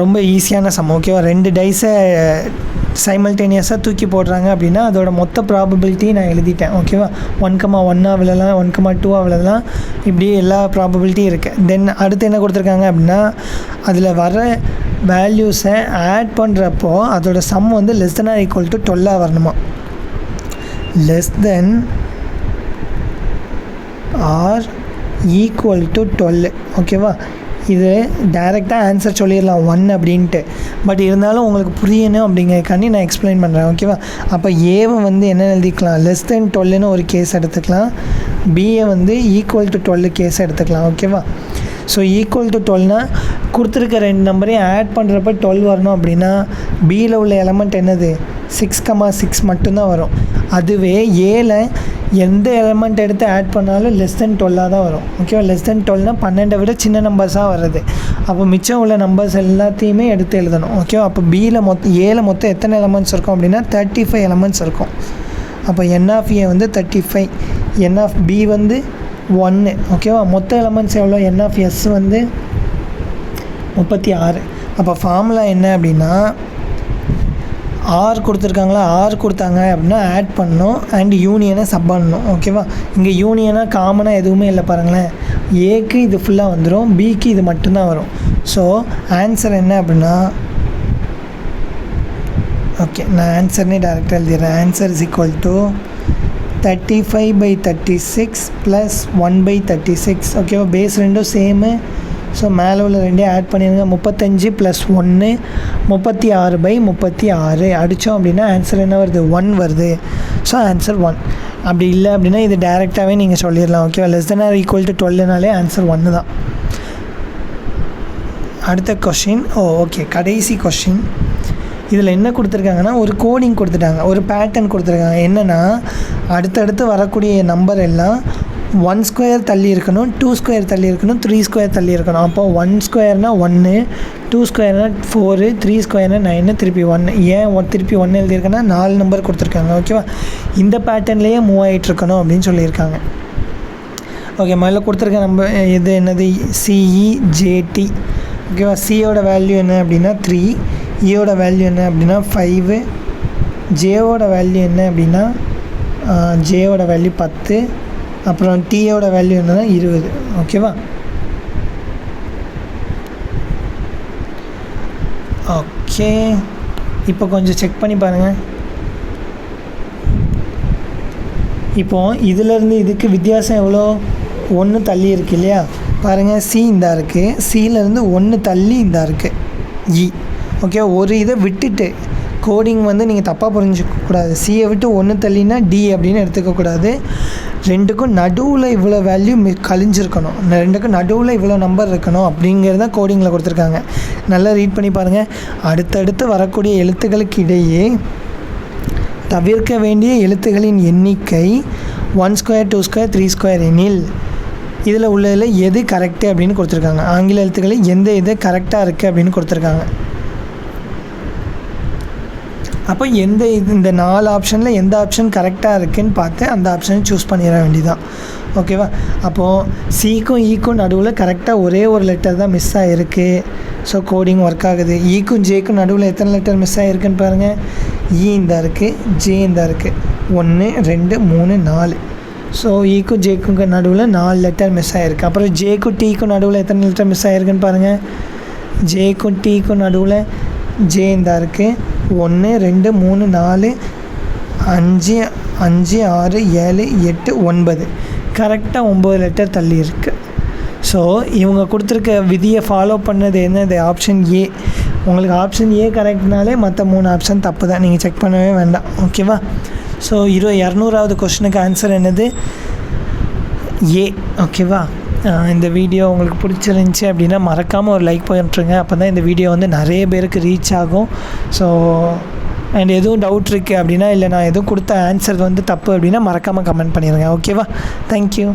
S1: ரொம்ப ஈஸியான சம். ஓகேவா, 2 டைஸை சைமல்டேனியஸாக தூக்கி போடுறாங்க அப்படின்னா அதோட மொத்த ப்ராபபிலிட்டி நான் எழுதிட்டேன். ஓகேவா, 1,1 விழலாம், 1,2 விழலாம், இப்படி எல்லா ப்ராபபிலிட்டியும் இருக்குது. தென் அடுத்து என்ன கொடுத்துருக்காங்க அப்படின்னா அதில் வர வேல்யூஸை ஆட் பண்ணுறப்போ அதோட சம் வந்து <= வரணுமா, <12. ஓகேவா, இது டைரெக்டாக ஆன்சர் சொல்லிடலாம் 1 அப்படின்ட்டு. பட் இருந்தாலும் உங்களுக்கு புரியணும் அப்படிங்கிறக்காண்டி நான் எக்ஸ்பிளைன் பண்ணுறேன். ஓகேவா, அப்போ ஏவை வந்து என்ன எழுதிக்கலாம், <12ன்னு ஒரு கேஸ் எடுத்துக்கலாம், பிஏ வந்து =12 கேஸ் எடுத்துக்கலாம். ஓகேவா, ஸோ =12னா கொடுத்துருக்க 2 நம்பரையும் ஆட் பண்ணுறப்ப 12 வரணும் அப்படின்னா பியில் உள்ள எலமெண்ட் என்னது, 6,6 மட்டும்தான் வரும். அதுவே ஏல எந்த எலமெண்ட் எடுத்து ஆட் பண்ணாலும் <12 தான் வரும். ஓகேவா, <12னா 12 விட சின்ன நம்பர்ஸாக வருது. அப்போ மிச்சம் உள்ள நம்பர்ஸ் எல்லாத்தையுமே எடுத்து எழுதணும். ஓகேவா, அப்போ பியில் ஏல மொத்தம் எத்தனை எலமெண்ட்ஸ் இருக்கும் அப்படின்னா 35 எலமெண்ட்ஸ் இருக்கும். அப்போ N(A) வந்து 35, N(B) வந்து 1. ஓகேவா, மொத்த எலமெண்ட்ஸ் எவ்வளோ, N(S) வந்து 36. அப்போ ஃபார்முலா என்ன அப்படின்னா ஆர் கொடுத்துருக்காங்களா, ஆர் கொடுத்தாங்க அப்படின்னா ஆட் பண்ணணும் அண்ட் யூனியனை சப் பண்ணணும். ஓகேவா, இங்கே யூனியனாக காமனாக எதுவுமே இல்லை பாருங்களேன், ஏக்கு இது ஃபுல்லாக வந்துடும், பிக்கு இது மட்டும்தான் வரும். ஸோ ஆன்சர் என்ன அப்படின்னா, ஓகே நான் ஆன்சர்னே டேரெக்டாக எழுதிடுறேன். Answer is = 35/36 + 1/36. ஓகேவா, பேஸ் ரெண்டும் சேமு. ஸோ மேலே உள்ள 2 ஆட் பண்ணிடுங்க, 35 + 1 36/36 அடித்தோம் அப்படின்னா ஆன்சர் என்ன வருது, 1 வருது. So answer 1. அப்படி இல்லை அப்படின்னா இது டேரெக்டாகவே நீங்கள் சொல்லிடலாம். ஓகேவா, <12னாலே ஆன்சர் 1 தான். அடுத்த கொஷின், ஓகே கடைசி கொஷின். இதில் என்ன கொடுத்துருக்காங்கன்னா ஒரு கோடிங் கொடுத்துட்டாங்க, ஒரு பேட்டர்ன் கொடுத்துருக்காங்க. என்னென்னா அடுத்தடுத்து வரக்கூடிய நம்பர் எல்லாம் 1 ஸ்கொயர் தள்ளி இருக்கணும், 2 ஸ்கொயர் தள்ளி இருக்கணும், 3 ஸ்கொயர் தள்ளி இருக்கணும். அப்போ 1 ஸ்கொயர்னால் 1, 2 ஸ்கொயர்னால் 4, 3 ஸ்கொயர்னால் 9, திருப்பி 1. ஏன் திருப்பி 1 எழுதியிருக்கேன்னா 4 நம்பர் கொடுத்துருக்காங்க. ஓகேவா, இந்த பேட்டர்ன்லேயே மூவ் ஆகிட்டுருக்கணும் அப்படின்னு சொல்லியிருக்காங்க. ஓகே, முதல்ல கொடுத்துருக்க நம்பர் இது என்னது, CEJT. ஓகேவா, சியோட வேல்யூ என்ன அப்படின்னா 3, ஈயோட வேல்யூ என்ன அப்படின்னா 5, ஜேவோட வேல்யூ என்ன அப்படின்னா ஜேவோட வேல்யூ 10, அப்புறம் டீயோட வேல்யூ என்னன்னா 20. ஓகேவா, ஓகே இப்போ கொஞ்சம் செக் பண்ணி பாருங்கள். இப்போது இதிலேருந்து இதுக்கு வித்தியாசம் எவ்வளோ, 1 தள்ளி இருக்குது இல்லையா, பாருங்கள் சி இந்தா இருக்குது, சியிலேருந்து 1 தள்ளி இந்தா இருக்குது இ. ஓகே, ஒரு இதை விட்டுட்டு கோடிங் வந்து நீங்கள் தப்பாக புரிஞ்சிக்கக்கூடாது. சியை விட்டு 1 தள்ளினா டி அப்படின்னு எடுத்துக்கக்கூடாது. 2க்கும் நடுவில் இவ்வளோ வேல்யூ கழிஞ்சிருக்கணும், 2க்கும் நடுவில் இவ்வளோ நம்பர் இருக்கணும் அப்படிங்கிறது தான் கோடிங்கில் கொடுத்துருக்காங்க. நல்லா ரீட் பண்ணி பாருங்கள். அடுத்தடுத்து வரக்கூடிய எழுத்துக்களுக்கு இடையே தவிர்க்க வேண்டிய எழுத்துகளின் எண்ணிக்கை 1 ஸ்கொயர் 2 ஸ்கொயர் 3 ஸ்கொயர் எனில் இதில் உள்ளதில் எது கரெக்டு அப்படின்னு கொடுத்துருக்காங்க. ஆங்கில எழுத்துக்களில் எந்த இது கரெக்டாக இருக்குது அப்படின்னு கொடுத்துருக்காங்க. அப்போ இந்த 4 ஆப்ஷனில் எந்த ஆப்ஷன் கரெக்டாக இருக்குதுன்னு பார்த்து அந்த ஆப்ஷனை சூஸ் பண்ணிட வேண்டியதான். ஓகேவா? அப்போது சிக்கும் ஈக்கும் நடுவில் கரெக்டாக ஒரே ஒரு லெட்டர் தான் மிஸ் ஆகிருக்கு. ஸோ கோடிங் ஒர்க் ஆகுது. ஈக்கும் ஜேக்கும் நடுவில் எத்தனை லெட்டர் மிஸ் ஆகிருக்குன்னு பாருங்கள். ஈ இந்த இருக்குது, ஜே இந்த இருக்குது. 1 2 3 4. ஸோ ஈக்கும் ஜேக்கும் நடுவில் 4 லெட்டர் மிஸ் ஆகிருக்கு. அப்புறம் ஜேக்கும் டீக்கும் நடுவில் எத்தனை லெட்டர் மிஸ் ஆகிருக்குன்னு பாருங்கள். ஜேக்கும் டீக்கும் நடுவில் ஜே இந்த இருக்குது. 1 2 3 4 5 5 6 7 8 9. கரெக்டாக 9 லெட்டர் தள்ளி இருக்குது. ஸோ இவங்க கொடுத்துருக்க விதியை ஃபாலோ பண்ணது என்னது? Option A. உங்களுக்கு ஆப்ஷன் ஏ கரெக்ட்னாலே மற்ற 3 ஆப்ஷன் தப்பு தான், நீங்கள் செக் பண்ணவே வேண்டாம். ஓகேவா? ஸோ 200வது கொஸ்டினுக்கு ஆன்சர் என்னது? ஏ. ஓகேவா? இந்த வீடியோ உங்களுக்கு பிடிச்சிருந்துச்சி அப்படின்னா மறக்காமல் ஒரு லைக் பண்ணிட்டுருங்க. அப்போ தான் இந்த வீடியோ வந்து நிறைய பேருக்கு ரீச் ஆகும். ஸோ அண்ட் எதுவும் டவுட் இருக்குது அப்படின்னா, இல்லை நான் எதுவும் கொடுத்த ஆன்சர் வந்து தப்பு அப்படின்னா மறக்காமல் கமெண்ட் பண்ணிடுங்க. ஓகேவா? தேங்க்யூ.